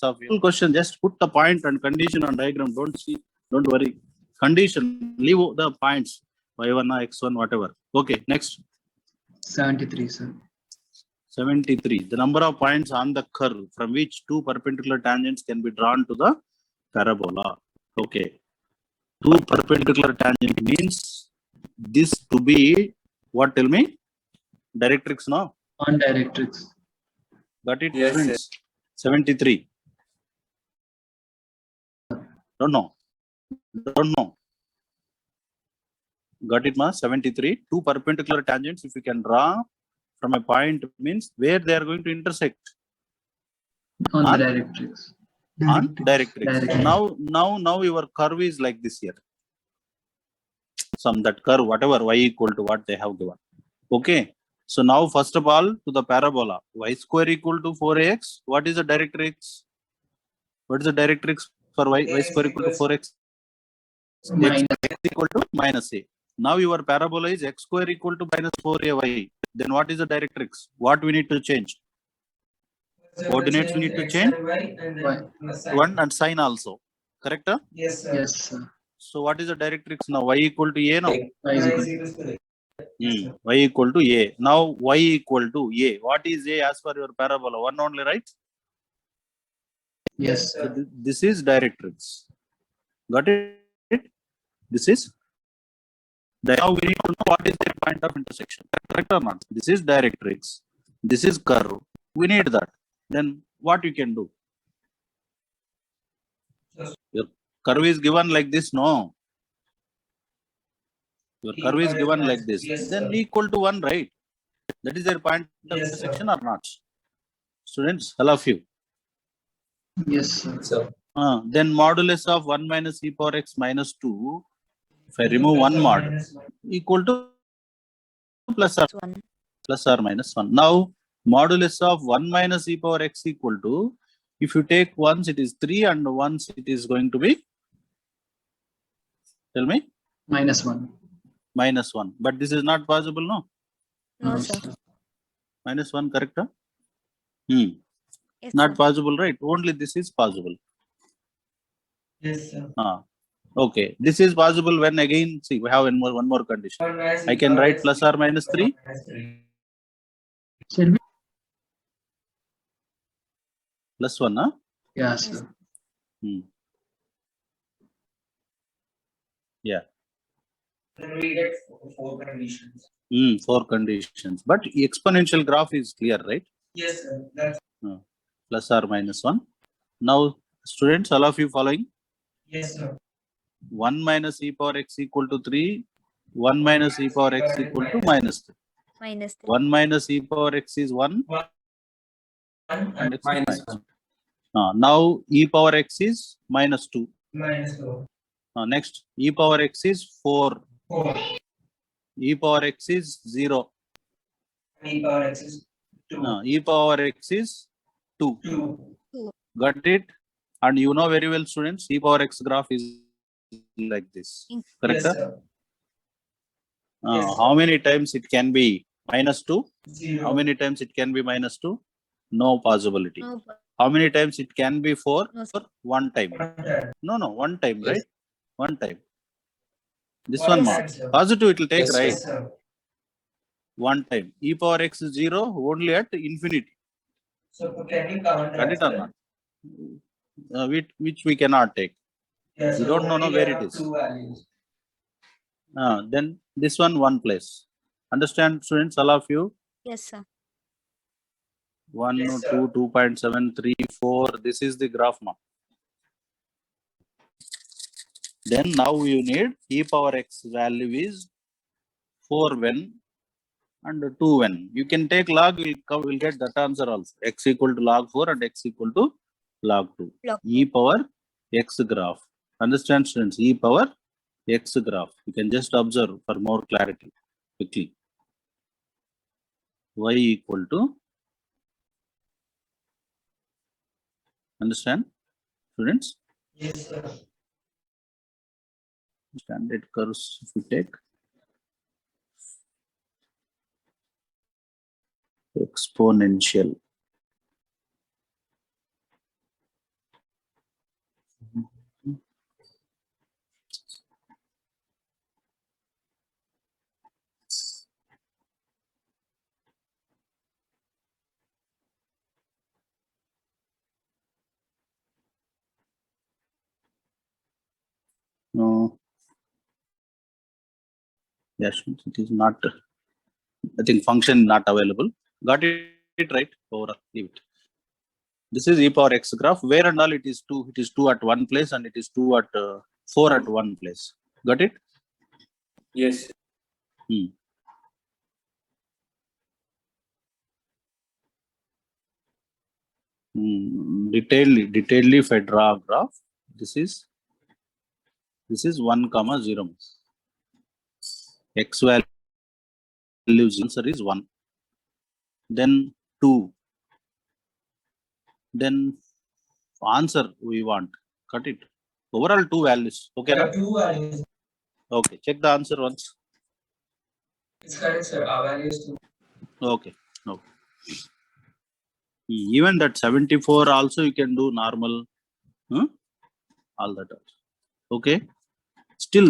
of A? Full question, just put the point and condition on diagram. Don't worry. Condition, leave the points. Y1 or X1, whatever. Okay, next. 73, sir. 73. The number of points on the curve from which 2 perpendicular tangents can be drawn to the parabola. Okay. 2 perpendicular tangent means this to be, what, tell me? Directrix, no? On directrix. Got it? Yes, Students? 73. Don't know. Got it, ma? 73. 2 perpendicular tangents, if you can draw from a point, means where they are going to intersect. On On? the directrix. On Directrix. directrix. Now your curve is like this here. Some that curve, whatever, y equal to what they have given. Okay. So now first of all, to the parabola, y square equal to 4ax. What is the directrix? What is the directrix for y? Y square equal to 4x. Minus. X equal to minus a. Now your parabola is x square equal to minus 4ay. Then what is the directrix? What we need to change? Coordinates we need to change. One and sign also. Correct? Huh? Yes, sir. Yes, sir. So what is the directrix now? Y equal to a now. Y is equal to Y equal to a. Now y equal to a. What is a as per your parabola? One only, right? Yes, So sir. this is directrix. Got it? This is. Now we need to know what is the point of intersection. Correct or not? This is directrix. This is curve. We need that. Then what you can do? Your curve is given like this, no? Your curve is given like this. Yes, Then sir. equal to 1, right? That is their point of Yes, intersection or not? Students, all of you. Yes, sir. Sir. Then modulus of 1 minus e power x minus 2. If I remove 1 mod, equal to plus or minus 1. Now, modulus of 1 minus e power x equal to, if you take once it is 3 and once it is going to be, tell me, Minus 1. minus 1. But this is not possible, no? No, No, sir. sir. Minus 1, correct? Huh? Yes, Not sir. possible, right? Only this is possible. Yes, sir. Okay. This is possible when again, see, we have one more condition. I can write plus or minus 3. Shall we? Plus 1, huh? Yeah, sir. Yeah. Then we get 4 conditions. 4 conditions. But exponential graph is clear, right? Yes, sir. That's Plus or minus 1. Now, students, all of you following? yes, sir. 1 minus e power x equal to 3. 1 minus e power x equal to minus 3. Minus 3. 1 minus e power x is 1. And x is Minus minus. Now, e power x is minus 2. Minus 2. Next, e power x is 4. 4. E power x is 0. E power x is 2. E power x is 2. 2. Got it? And you know very well, students, e power x graph is like this. Correct? Yes, sir. Yes, sir. How many times it can be -2? 0. How many times it can be -2? No possibility. No, How many times it can be 4? No, sir. One time. 1 time. No, one time, Yes. right? One time. This 1 one time, more. sir. Positive it will take, Yes, right? Yes, sir. One time. E power x is 0 only at infinity. So can you count Got that? it or sir? not? Which we cannot take. Yes, We so don't know only where we it have is. 2 values. Then this one place. Understand, students, all of you? yes, sir. 1, Yes, sir. 2, 2.7, 3, 4. This is the graph mark. Then now you need e power x value is 4 when and 2 when. You can take log, we'll get that answer also. X equal to log 4 and x equal to log 2. Log E power x graph. Understand, students? E power x graph. You can just observe for more clarity quickly. Y equal to, understand, students? Yes, sir. Standard curves if you take. Exponential. No. Yes, it is not. I think function not available. Got it right? Overall, leave it. This is e power x graph. Where and all it is 2. It is 2 at one place and it is 2 at 4 at one place. Got it? Yes. Detailedly if I draw a graph, this is 1, 0. X value answer is 1. Then 2. Then answer we want. Cut it. Overall 2 values. Okay. There Na? are 2 values. Okay. Check the answer once. It's correct, sir. Our value is 2. Okay. Even that 74 also you can do normal. All that also. Okay. Still,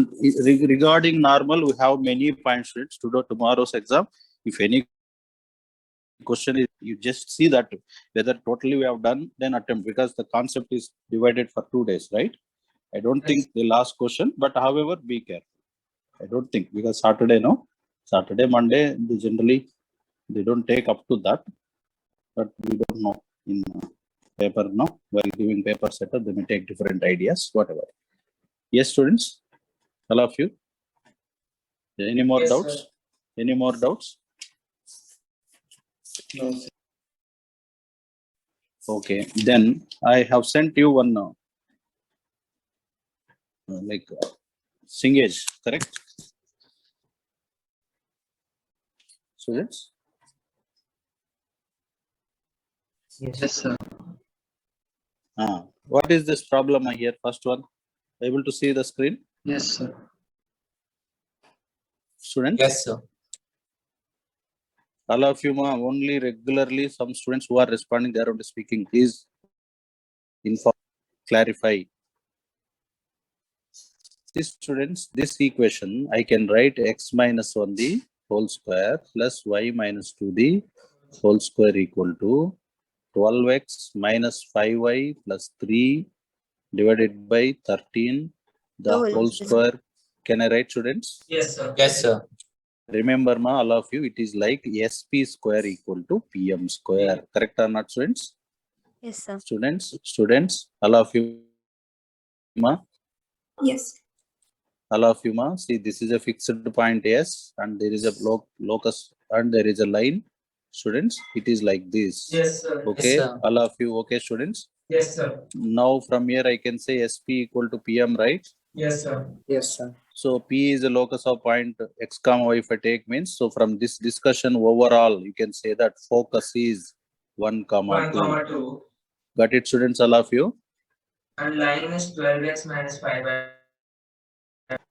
regarding normal, we have many points to do tomorrow's exam. If any question is, you just see that whether totally we have done, then attempt, because the concept is divided for 2 days, right? I don't think the last question, but however, be careful. I don't think, because Saturday, Monday, they don't take up to that, but we don't know in paper, while giving paper setup, they may take different ideas, whatever. Yes, students, all of you. Any more Yes, doubts? sir. Any more doubts? No, sir. Okay, then I have sent you one Cengage, correct? Students? Yes, sir. What is this problem here? First one, able to see the screen? Yes, sir. Students? Yes, sir. All of you, only regularly some students who are responding, they are only speaking. Please inform, clarify. These students, this equation, I can write x minus 1 the whole square plus y minus 2 the whole square equal to 12x minus 5y plus 3 divided by 13 the whole square. Can I write, students? Yes, sir. Yes, sir. Remember, all of you, it is like SP square equal to PM square. Correct or not, students? Yes, sir. Students, all of you, Yes. all of you, see, this is a fixed point S, and there is a locus, and there is a line. Students, it is like this. Yes, sir. Okay, Yes, sir. all of you, okay, students? Yes, sir. Now from here I can say SP equal to PM, right? Yes, sir. Yes, sir. So P is the locus of point x comma y if I take means. So from this discussion overall, you can say that focus is 1 comma 1, 2. 2. Got it, students, all of you? And line is 12x minus 5y.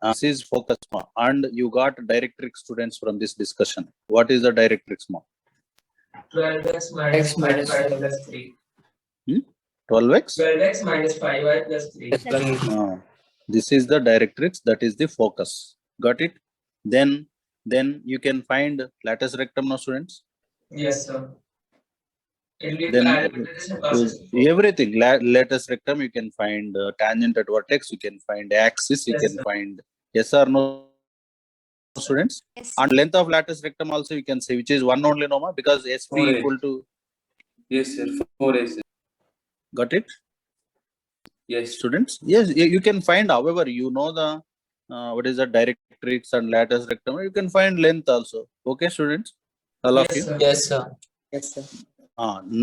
This is focus ma. And you got directrix, students, from this discussion. What is the directrix ma? 12x minus 5y plus 3. 12x? 12x minus 5y plus 3. This is the directrix, that is the focus. Got it? Then you can find lattice rectum, no, students? Yes, sir. It will be Then parallel to this and passes through. everything, lattice rectum, you can find tangent at vertex, you can find axis, you Yes, can sir. find yes or no, students? Yes. And length of lattice rectum also you can say, which is 1 only, no, ma? Because SP 4A. equal to, Yes, sir. 4A, sir. got it, Yes. students? Yes, you can find, however, you know the what is the directrix and lattice rectum, you can find length also. Okay, students, all of Yes, you? sir. Yes, sir. Yes, sir.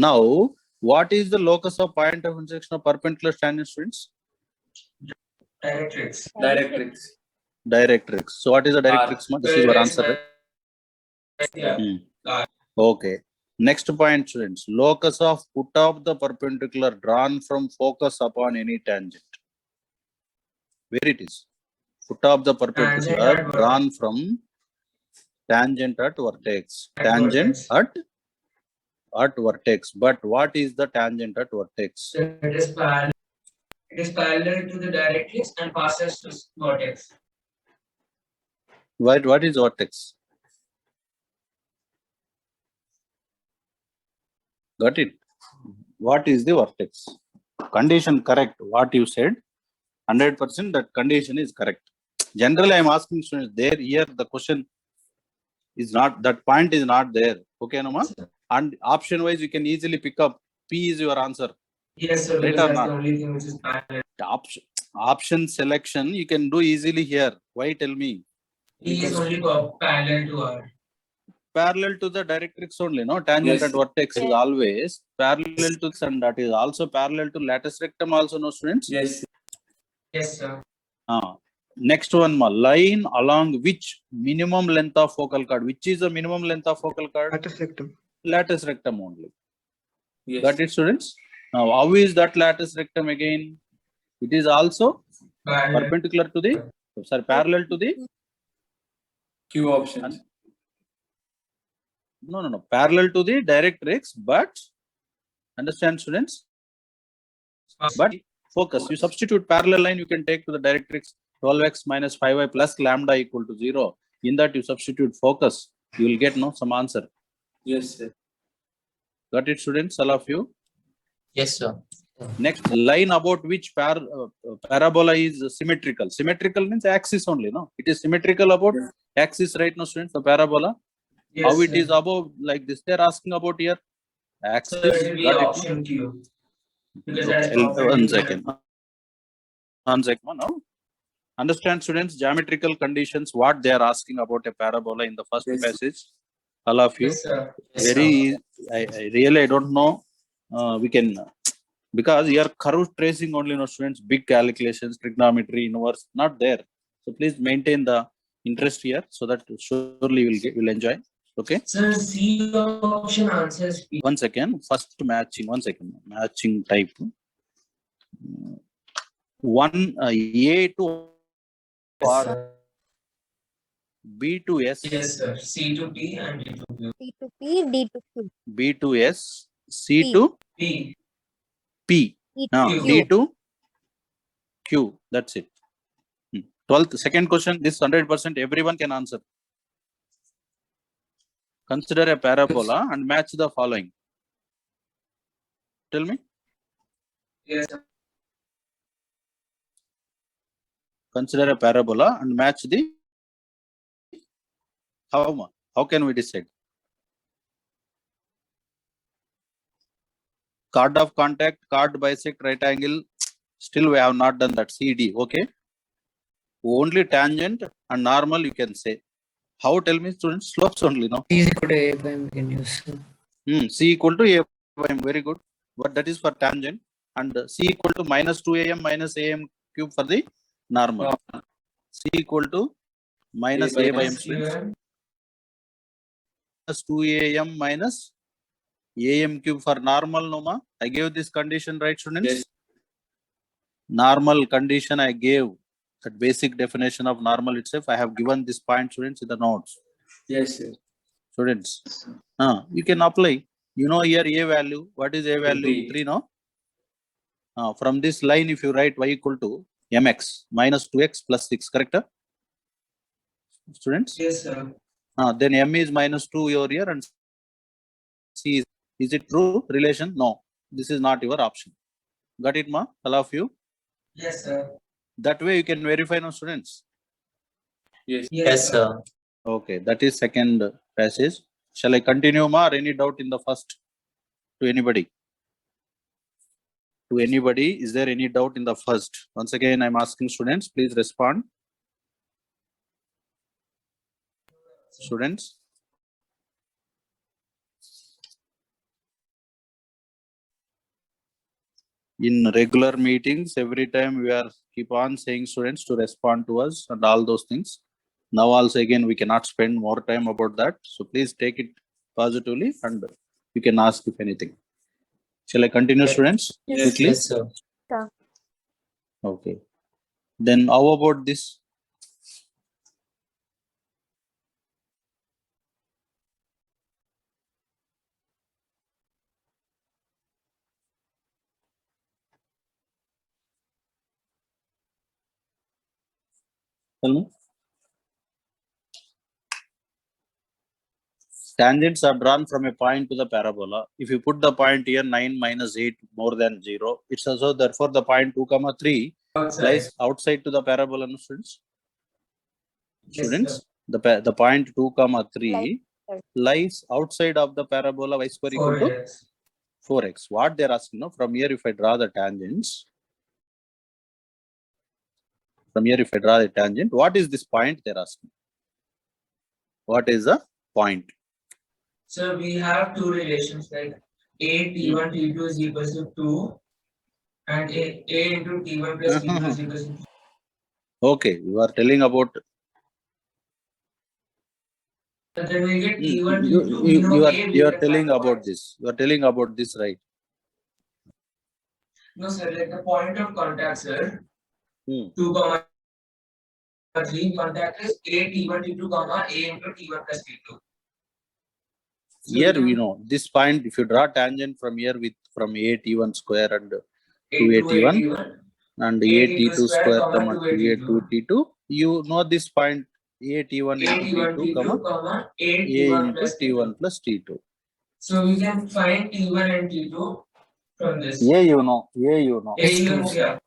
Now what is the locus of point of intersection of perpendicular tangent, students? Directrix. Directrix. Directrix. So what is the directrix ma? This is your 12x answer, right? Yeah. Okay, next point, students. Locus of put of the perpendicular drawn from focus upon any tangent. Where it is? Foot of the perpendicular Tangent at drawn from tangent at vertex. At Tangent vertex. at vertex. But what is the tangent at vertex? So it is parallel. It is parallel to the directrix and passes to vertex. What is vertex? Got it? What is the vertex? Condition correct. What you said, 100% that condition is correct. Generally, I am asking students there. Here, the question is not, that point is not there. Okay, no, ma? And option wise, you can easily pick up. P is your answer. Yes, sir. Right Because or that's not? the only thing which is parallel. The option selection you can do easily here. Why? Tell me. E is only parallel to R. Parallel to the directrix only, no? Tangent Yes. at vertex is always parallel to this, and that is also parallel to lattice rectum also, no, students? Yes. Yes, sir. Next one, ma. Line along which minimum length of focal chord. Which is the minimum length of focal chord? Lattice rectum. Lattice rectum only. Yes. Got it, students? Now, how is that lattice rectum again? It is also Parallel. perpendicular to the, sorry, parallel to the, Q options. no, parallel to the directrix, but understand, students? But focus, you substitute parallel line, you can take to the directrix 12x minus 5y plus lambda equal to 0. In that you substitute focus, you will get, no, some answer. Yes, sir. Got it, students, all of you? Yes, sir. Next, line about which parabola is symmetrical. Symmetrical means axis only, no? It is symmetrical about axis, right, no, students, the parabola? Yes, How it sir. is above, like this, they are asking about here. Axis, So it will be got it, no? option Q. Because Okay, that is one perpendicular. second. One second, now. Understand, students, geometrical conditions, what they are asking about a parabola in the first Yes. passage. All of you. Yes, sir. Yes, Very, I really, I don't know. We can, because here curve tracing only, no, students, big calculations, trigonometry, inverse, not there. So please maintain the interest here so that surely will enjoy. Okay. Sir, C option answers P. One second. First matching. One second. Matching type. One A to Yes, R, sir. B to S, Yes, sir. C to P and D to Q. T to P, D to Q. B to S, C P. to P. P, E to Q. D to Q. That's it. 12th, second question. This 100% everyone can answer. Consider a parabola and match the following. Tell me. Yes, sir. Consider a parabola and match the. How can we decide? Chord of contact, chord bisect, right angle. Still we have not done that. CD. Okay. Only tangent and normal you can say. How? Tell me, students. Slopes only, no? P is equal to A prime we can use. C equal to A prime. Very good. But that is for tangent. And C equal to minus 2am minus am cube for the normal. C equal to minus A by M students. Plus 2am minus am cube for normal, no ma? I gave this condition, right, students? Yes. Normal condition I gave, that basic definition of normal itself. I have given this point, students, in the notes. Yes, sir. Students, you can apply. You know here A value. What is A value? 3. 3, no? From this line, if you write y equal to mx minus 2x plus 6, correct? Students? Yes, sir. Then m is minus 2 over here and c is it true relation? No, this is not your option. Got it, ma? All of you? Yes, sir. That way you can verify, no, students? Yes. Yes, sir. Okay, that is second passage. Shall I continue, ma, or any doubt in the first? To anybody? To anybody, is there any doubt in the first? Once again, I'm asking students, please respond. Students? In regular meetings, every time we are keep on saying students to respond to us and all those things. Now also again, we cannot spend more time about that. So please take it positively and you can ask if anything. Shall I continue, students? Yes. Quickly? Yes, sir. Okay. Then how about this? Tell me. Tangents are drawn from a point to the parabola. If you put the point here 9 minus 8 more than 0, it's also therefore the point 2, 3 Outside. lies outside to the parabola, no, students? Yes, Students, sir. the point 2, 3 Like- lies outside of the parabola y square equal to 4x. 4x. What they're asking, no? From here, if I draw the tangents, what is this point they're asking? What is the point? So we have two relations like A T1 T2 is equals to 2 and A into T1 plus T2 is equals to 2. Okay, you are telling about And then we get you, T1 you, T2. you, we know you A, are we you are can telling find the about point. this. You are telling about this, right? No, sir, like the point of contact, sir. Hmm. 2, 3 contact is A T1 T2, A into T1 plus T2. So Here we we can- know this point. If you draw tangent from here with from a t1 square and A 281 and a A t2 square, square comma, comma 2A 2a2 t2, you know this point a t1 A into T1 t2 comma A a T1 into plus t1 T2. plus t2. So we can find T1 and T2 from this. A you know. A you know, yeah.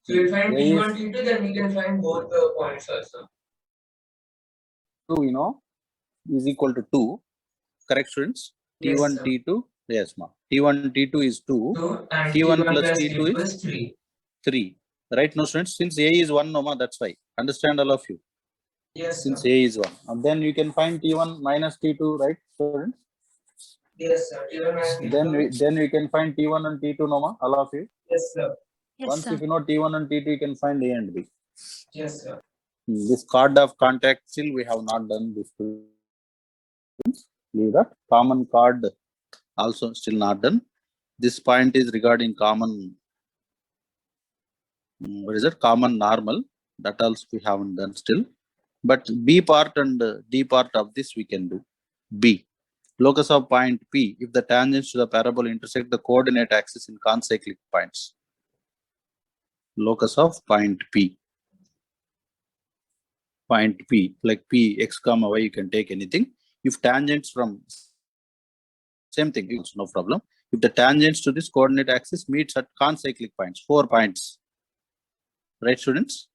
So we find A T1 is T2, then we can find both the points also. 2, is equal to 2. Correct, students? Yes, T1 sir. t2, yes ma. T1 t2 is 2. 2 and T1 T1 plus plus T2 T2 is is 3. 3. Right now, students, since A is 1, no ma, that's why. Understand all of you. Yes, Since sir. A is 1. And then you can find T1 minus T2, right, students? Yes, sir. T1 minus T2. Then we can find T1 and T2, no ma, all of you. Yes, sir. Yes, Once sir. if you know T1 and T2, you can find A and B. Yes, sir. This card of contact still we have not done this. Leave that. Common card also still not done. This point is regarding common, what is it? Common normal. That also we haven't done still. But B part and D part of this we can do. B. Locus of point P if the tangents to the parabola intersect the coordinate axis in concyclic points. Locus of point P. Point P, like P, X comma Y, you can take anything. If tangents from, same thing, it's no problem. If the tangents to this coordinate axis meets at concyclic points, 4 points. Right, students?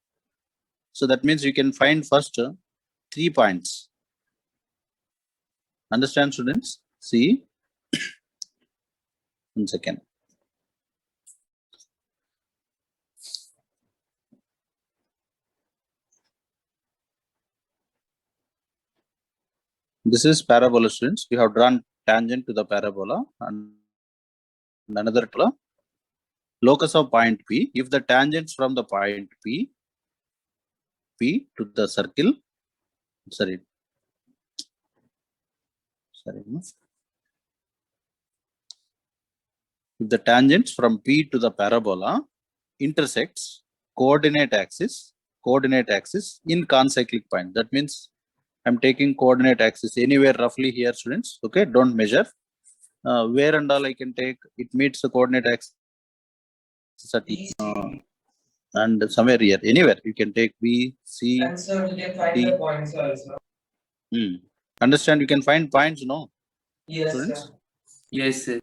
So that means you can find first 3 points. Understand, students? See? 1 second. This is parabola, students. We have drawn tangent to the parabola and another parabola. Locus of point P. If the tangents from the point P P to the circle. Sorry. No. If the tangents from P to the parabola intersects coordinate axis in concyclic point. That means I'm taking coordinate axis anywhere roughly here, students. Okay, don't measure. Where and all I can take, it meets the coordinate axis at and somewhere here, anywhere you can take B, C. And so we can find D. the points also. Understand? You can find points, no? Yes, Students? sir. Yes, sir.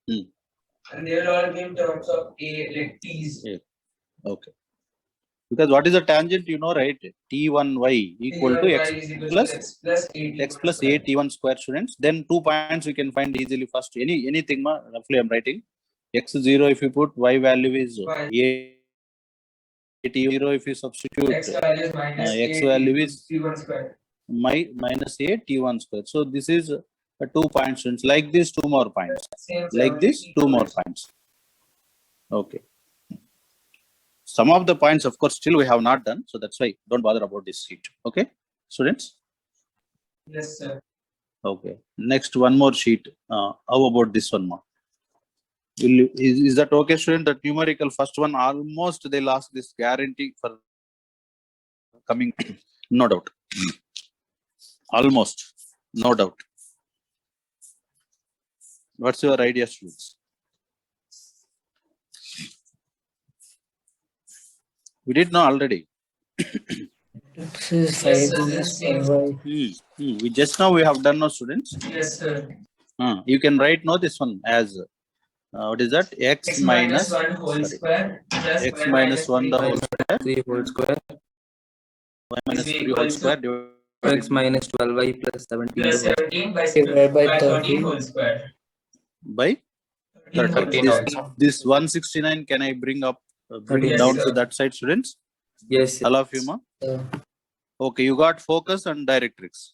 And they will all be in terms of A, like T's. Yeah. Okay. Because what is the tangent, you know, right? T1y equal to T1y x is equal to plus x plus 8 x plus a t1 square, students. Then 2 points we can find easily first. Anything roughly I'm writing. X0 if you put, y value is Y. a t0 if you substitute, X value is minus x 8 value into is T1 square. minus a t1 square. So this is 2 points, students. Like this, 2 more points. Same Like this, 2 equal more to- points. Okay. Some of the points, of course, still we have not done. So that's why don't bother about this sheet. Okay, students? Yes, sir. Okay. Next, one more sheet. How about this one more? Is that okay, student? That numerical first one, almost they'll ask this guarantee for coming. No doubt. Almost. No doubt. What's your idea, students? We did know already. This is Yes, 5 sir, minus same. 5y. We just now we have done now, students. Yes, sir. You can write now this one as what is that? X minus 1 whole square plus x y minus 1 the 3 whole square, 3 whole square. y minus is 3 equal whole to square X minus 12y plus 17 plus whole 17 by, Divided by 13 13. whole square. by 13 whole 13 square. this 169 can I bring up, bring it Yes, down sir. to that side, students? Yes, sir. All of you, ma? Uh, Okay, you got focus and directrix,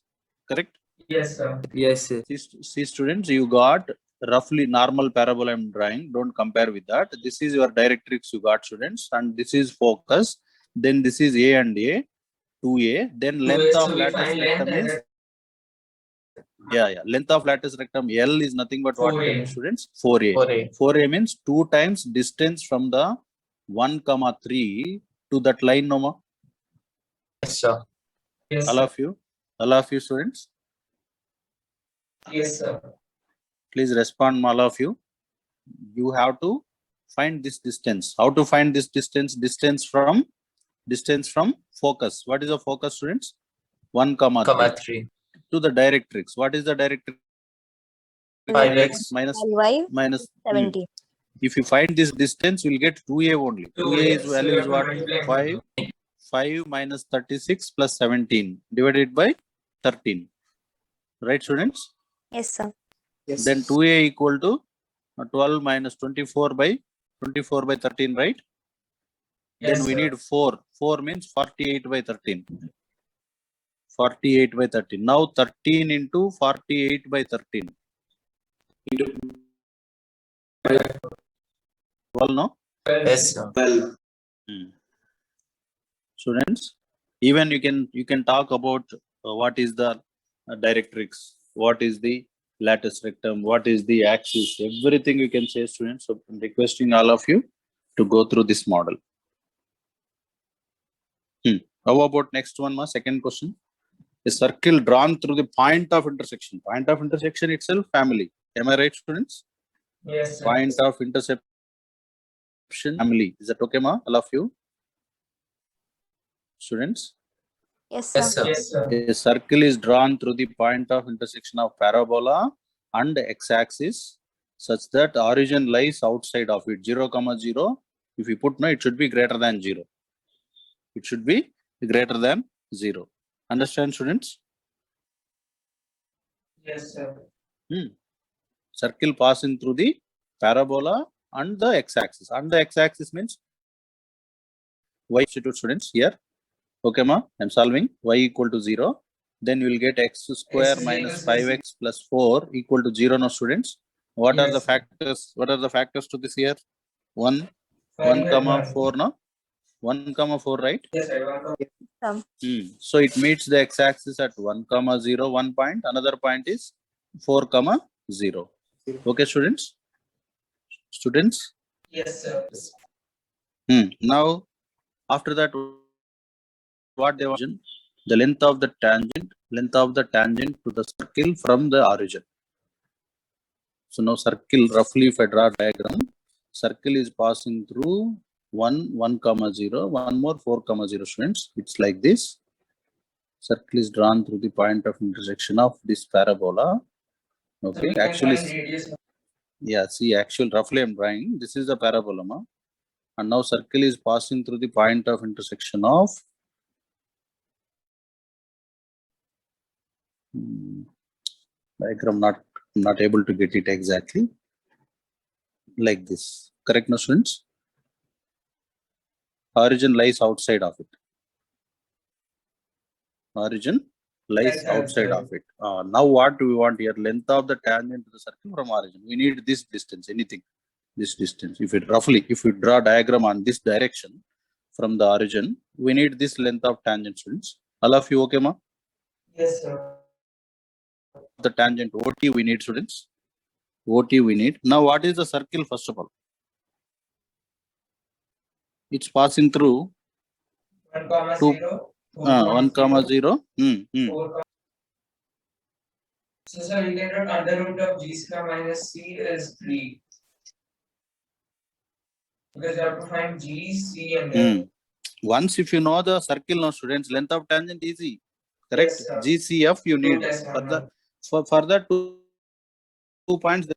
correct? Yes, sir. Yes, sir. See, students, you got roughly normal parabola I'm drawing. Don't compare with that. This is your directrix you got, students, and this is focus. Then this is A and A, 2A. Then length So of we lattice find length rectum and is length of lattice rectum L is nothing but what 4A. students? 4A. 4a. 4A means 2 times distance from the 1,3 to that line, no more. Yes, sir. Yes, All sir. of you students, Yes, sir. please respond, all of you. You have to find this distance. How to find this distance? Distance from focus. What is the focus, students? 1,3 Comma 3. to the directrix. What is the directrix? 5x minus 12y minus 17. If you find this distance, you will get 2A only. 2A is So value we is have what? to multiply 5 minus 36 plus 17 divided by 13. Right, students? Yes, sir. yes. Then 2A equal to 12 minus 24 by 13, right? Yes, Then we sir. need 4. 4 means 48 by 13. 48 by 13. Now 13 into 48 by 13. 12, no? Yes, sir. Students, even you can talk about what is the directrix, what is the lattice rectum, what is the axis, everything you can say, students. So I'm requesting all of you to go through this model. How about next one, ma? Second question. A circle drawn through the point of intersection. Point of intersection itself, family. Am I right, students? Yes, sir. Point of intersection, family. Is that okay, ma? All of you? Students? Yes, sir. Yes, sir. Yes, sir. A circle is drawn through the point of intersection of parabola and x-axis such that origin lies outside of it. 0, 0. If you put no, it should be greater than 0. It should be greater than 0. Understand, students? Yes, sir. Circle passing through the parabola and the x-axis. And the x-axis means y substitute, students, here. Okay, ma? I'm solving y equal to 0. Then you will get x square is minus equal to 5x plus 4 equal to 0, no, students. What are the Yes. factors? What are the factors to this here? 1, 5 1 and comma 1. 4, no? 1,4, right? Yes, sir. 1, So it meets the x-axis at 1,0, 1 point. Another point is 4,0. Okay, students? Students? yes, sir. Now, after that, what they want? The length of the tangent to the circle from the origin. So now circle, roughly if I draw a diagram, circle is passing through 1,0, one more 4,0, students. It's like this. Circle is drawn through the point of intersection of this parabola. So Okay, we can actually, find radius. yeah, see, roughly I'm drawing. This is the parabola, ma. And now circle is passing through the point of intersection of diagram, not able to get it exactly. Like this. Correct, no, students? Origin lies outside of it. Origin lies Yes, outside sir. of it. Now what do we want here? Length of the tangent to the circle from origin. We need this distance, anything. This distance. If you draw a diagram on this direction from the origin, we need this length of tangent, students. All of you okay, ma? Yes, sir. The tangent OT we need, students. OT we need. Now what is the circle first of all? It's passing through 1, Two- 0. 1,0. 4, so sir, we can write under root of g square minus c is 3. Because you have to find g, c and f. Once if you know the circle, no, students, length of tangent easy. Correct? Yes, sir. GCF you need. Yes, sir. For the two points.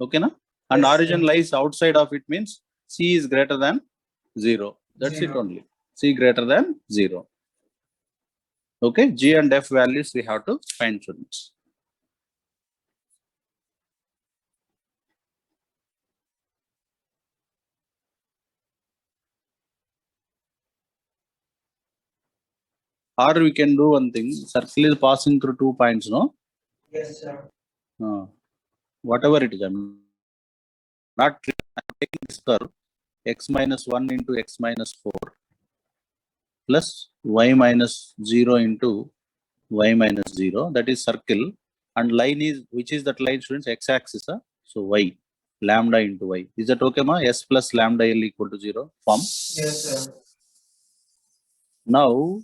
Okay, na? And Yes, origin sir. lies outside of it means C is greater than 0. That's it 0. only. C greater than 0. Okay, G and F values we have to find, students. Or we can do one thing. Circle is passing through 2 points, no? Yes, sir. Whatever it is, I'm not taking this curve. X minus 1 into x minus 4 plus y minus 0 into y minus 0. That is circle. And line is, which is that line, students? X-axis. So y, lambda into y. Is that okay, ma? S plus lambda L equal to 0 form. Yes, sir. Now,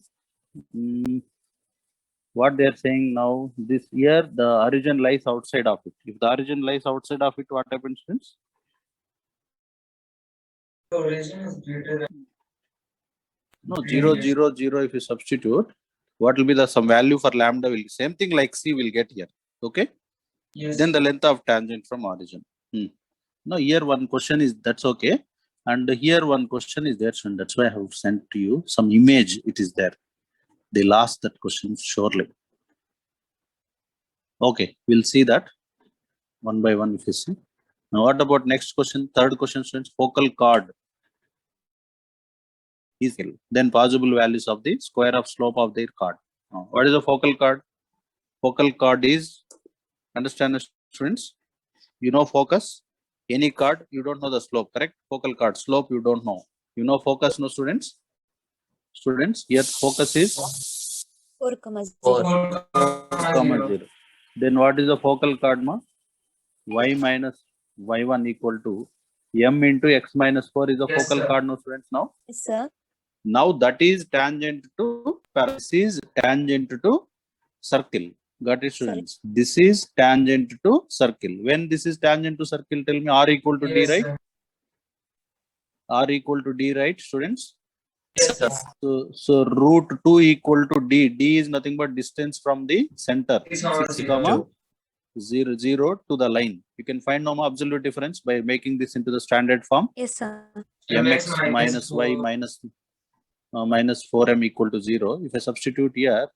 what they are saying now, this here, the origin lies outside of it. If the origin lies outside of it, what happens, students? The origin is greater than. No, 0, 0, 0, if you substitute, what will be the some value for lambda will same thing like C will get here. Okay. Yes. Then the length of tangent from origin. Now here one question is, that's okay. And here one question is there, and that's why I have sent to you some image. It is there. They'll ask that question surely. Okay, we'll see that one by one if you see. Now what about next question? Third question, students, focal chord. Then possible values of the square of slope of their chord. What is a focal chord? Focal chord is, understand, students? You know focus. Any chord, you don't know the slope, correct? Focal chord, slope you don't know. You know focus, no, students? Students, here focus is 4,0. 4,0. Then what is the focal chord, ma? Y minus y1 equal to m into x minus 4 is the Yes, focal sir. chord, no, students, now? Yes, sir. Now that is tangent to this is tangent to circle. Got it, students? This is tangent to circle. When this is tangent to circle, tell me R equal to D, Yes, right? sir. R equal to D, right, students? Yes, sir. So root 2 equal to D. D is nothing but distance from the center. 6, 0. 0, 0 to the line. You can find no absolute difference by making this into the standard form. Yes, sir. Mx minus y minus 4m equal to 0. If I substitute here,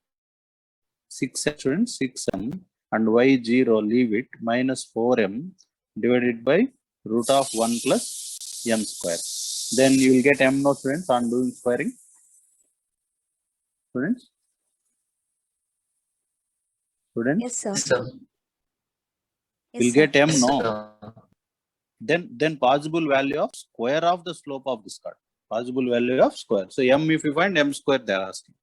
6m, students, 6m and y0, leave it, minus 4m divided by root of 1 plus m square. Then you will get m, no, students, on doing squaring. Students? Students? Yes, sir. Yes, sir. Yes, We'll sir. get m, Yes, no. sir. Then possible value of square of the slope of this chord. Possible value of square. So m, if you find m square, they are asking.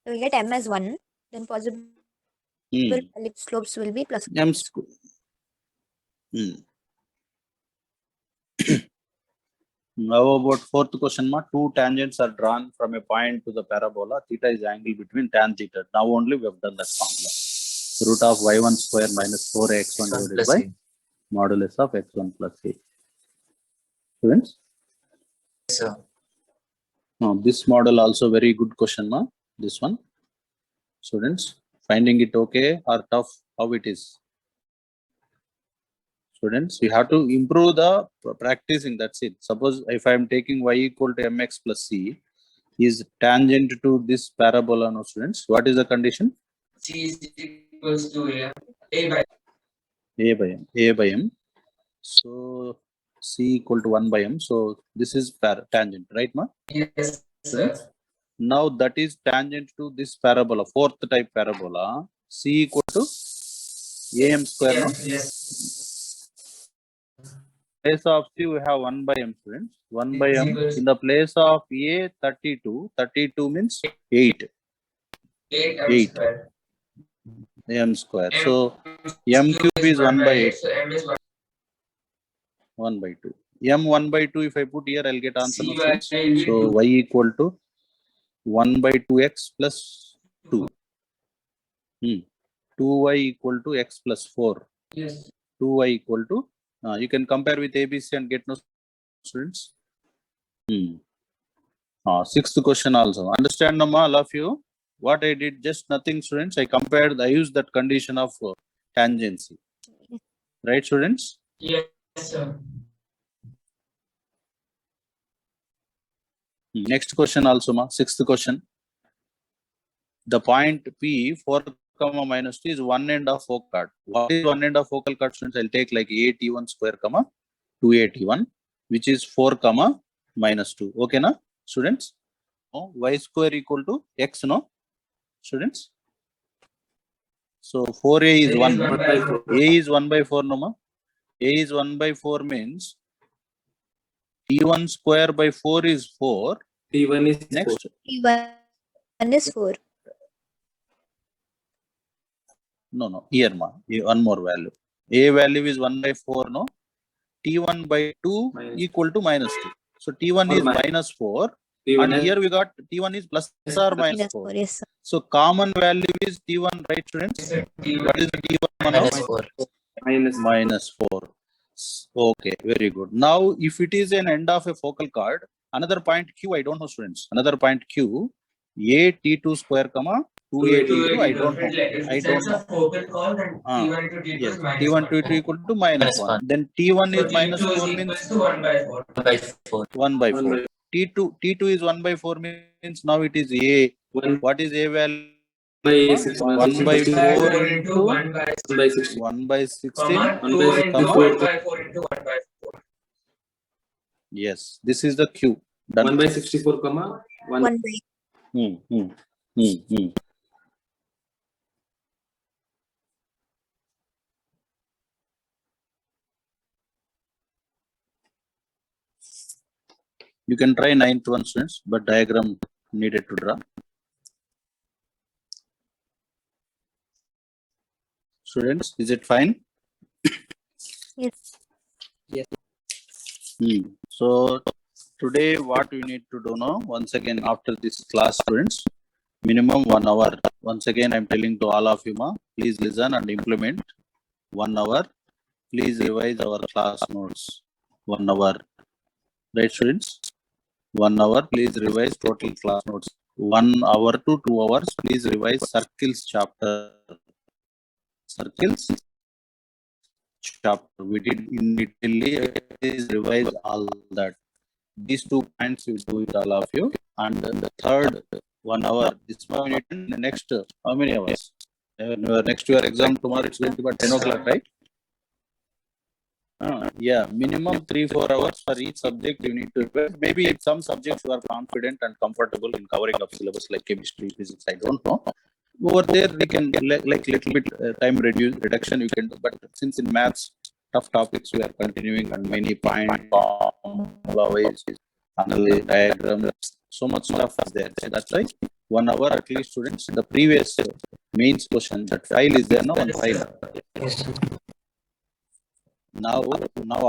So we get m as 1, then possible ellipse slopes will be plus. M square. Now about fourth question, two tangents are drawn from a point to the parabola. Theta is the angle between tan theta. Now only we have done that formula. Root of y1 square minus 4x1 divided Plus by A. modulus of x1 plus a. Students? Yes, sir. Now this model also very good question, this one. Students, finding it okay or tough? How it is? Students, you have to improve the practicing. That's it. Suppose if I am taking y equal to mx plus c is tangent to this parabola. No, students, what is the condition? C is equals to A by A by m. So c equal to 1 by m. So this is tangent, right, ma? yes, sir. Now that is tangent to this parabola, fourth type parabola. C equal to am square. No? Yes. Place of C we have 1 by m, students. 1 by m. Equals In the place of A 32. 32 means 8 8 m 8. square. M square. M So m cube is 1 by 8. So m is 1 by 2. M 1 by 2. If I put here, I'll get answer. C No, by students. So y equal to 1 by 2x plus 2. 2y equal to x plus 4. yes. 2y equal to, you can compare with ABC and get no, students. Sixth question also. Understand, all of you? What I did, just nothing, students. I compared, I used that condition of tangency. Right, students? Yes, sir. Next question also, sixth question. The point P 4, minus 2 is one end of focal chord. What is one end of focal chord, students? I'll take like AT1 square, 2AT1, which is 4, minus 2. Okay, na, students? Oh, y square equal to x, no, students? So 4a is 1. A is 1 by 4, no, ma? A is 1 by 4 means T1 square by 4 is 4. T1 is Next. T1 is 4. No, here, one more value. A value is 1 by 4, no? T1 by 2 equal to minus 2. So T1 is minus 4. And here we got T1 is plus or minus 4. Yes, sir. So common value is T1, right, students? What is the T1 Minus now? 4. Minus 4. Okay, very good. Now, if it is an end of a focal chord, another point Q, I don't know, students. Another point Q, A T2 square, 2A T2, I don't know. I don't know. Focal chord, then T1 into T2 Yes, is minus T1 1. T2 equal to minus Minus 1. 1. Then T1 So is minus T2 is 4 equals means to 1 by 4. 1 by 4. 1 by 4. T2 is 1 by 4 means now it is A. What is A value? 1 by 4 into 1 by 16. 1 by 16. 2 into 1 by 4 into 1 by 4. Yes, this is the Q. Done. 1 by 64, 1. 1 by. You can try 9th one, students, but diagram needed to draw. Students, is it fine? Yes. So today what we need to do now, once again after this class, students, minimum 1 hour. Once again, I'm telling to all of you, please listen and implement 1 hour. Please revise our class notes. 1 hour. Right, students? 1 hour, please revise total class notes. 1 hour to 2 hours, please revise circles chapter. Circles chapter. We did in detail, please revise all that. These 2 points you do it, all of you. And then the third 1 hour, this one in the next, how many hours? Next to your exam tomorrow, it's going to be about 10 o'clock, right? Yeah, minimum 3-4 hours for each subject you need to prepare. Maybe in some subjects you are confident and comfortable in covering up syllabus like chemistry, physics, I don't know. Over there we can like little bit time reduction you can do, but since in maths tough topics we are continuing and many point ways analysis, diagram, so much stuff is there. So that's why 1 hour at least students, the previous mains question, that file is there, no one file. Yes, sir. Now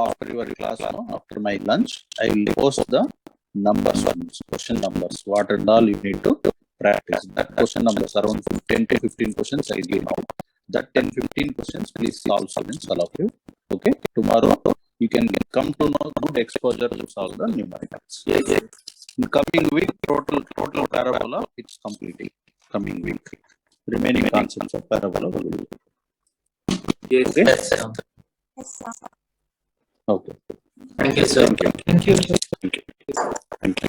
after your class, no, after my lunch, I will post the numbers, question numbers, what and all you need to practice. That question numbers, around 10 to 15 questions I give now. That 10-15 questions, please solve, students, all of you. Okay, tomorrow you can come to know good exposure to solve the numericals. In coming week, total parabola, it's completing. Coming week, remaining concepts of parabola will be. Yes. Okay. Yes, sir. Yes, sir. Okay. Thank you, sir. Thank you. Thank you, sir. Thank you.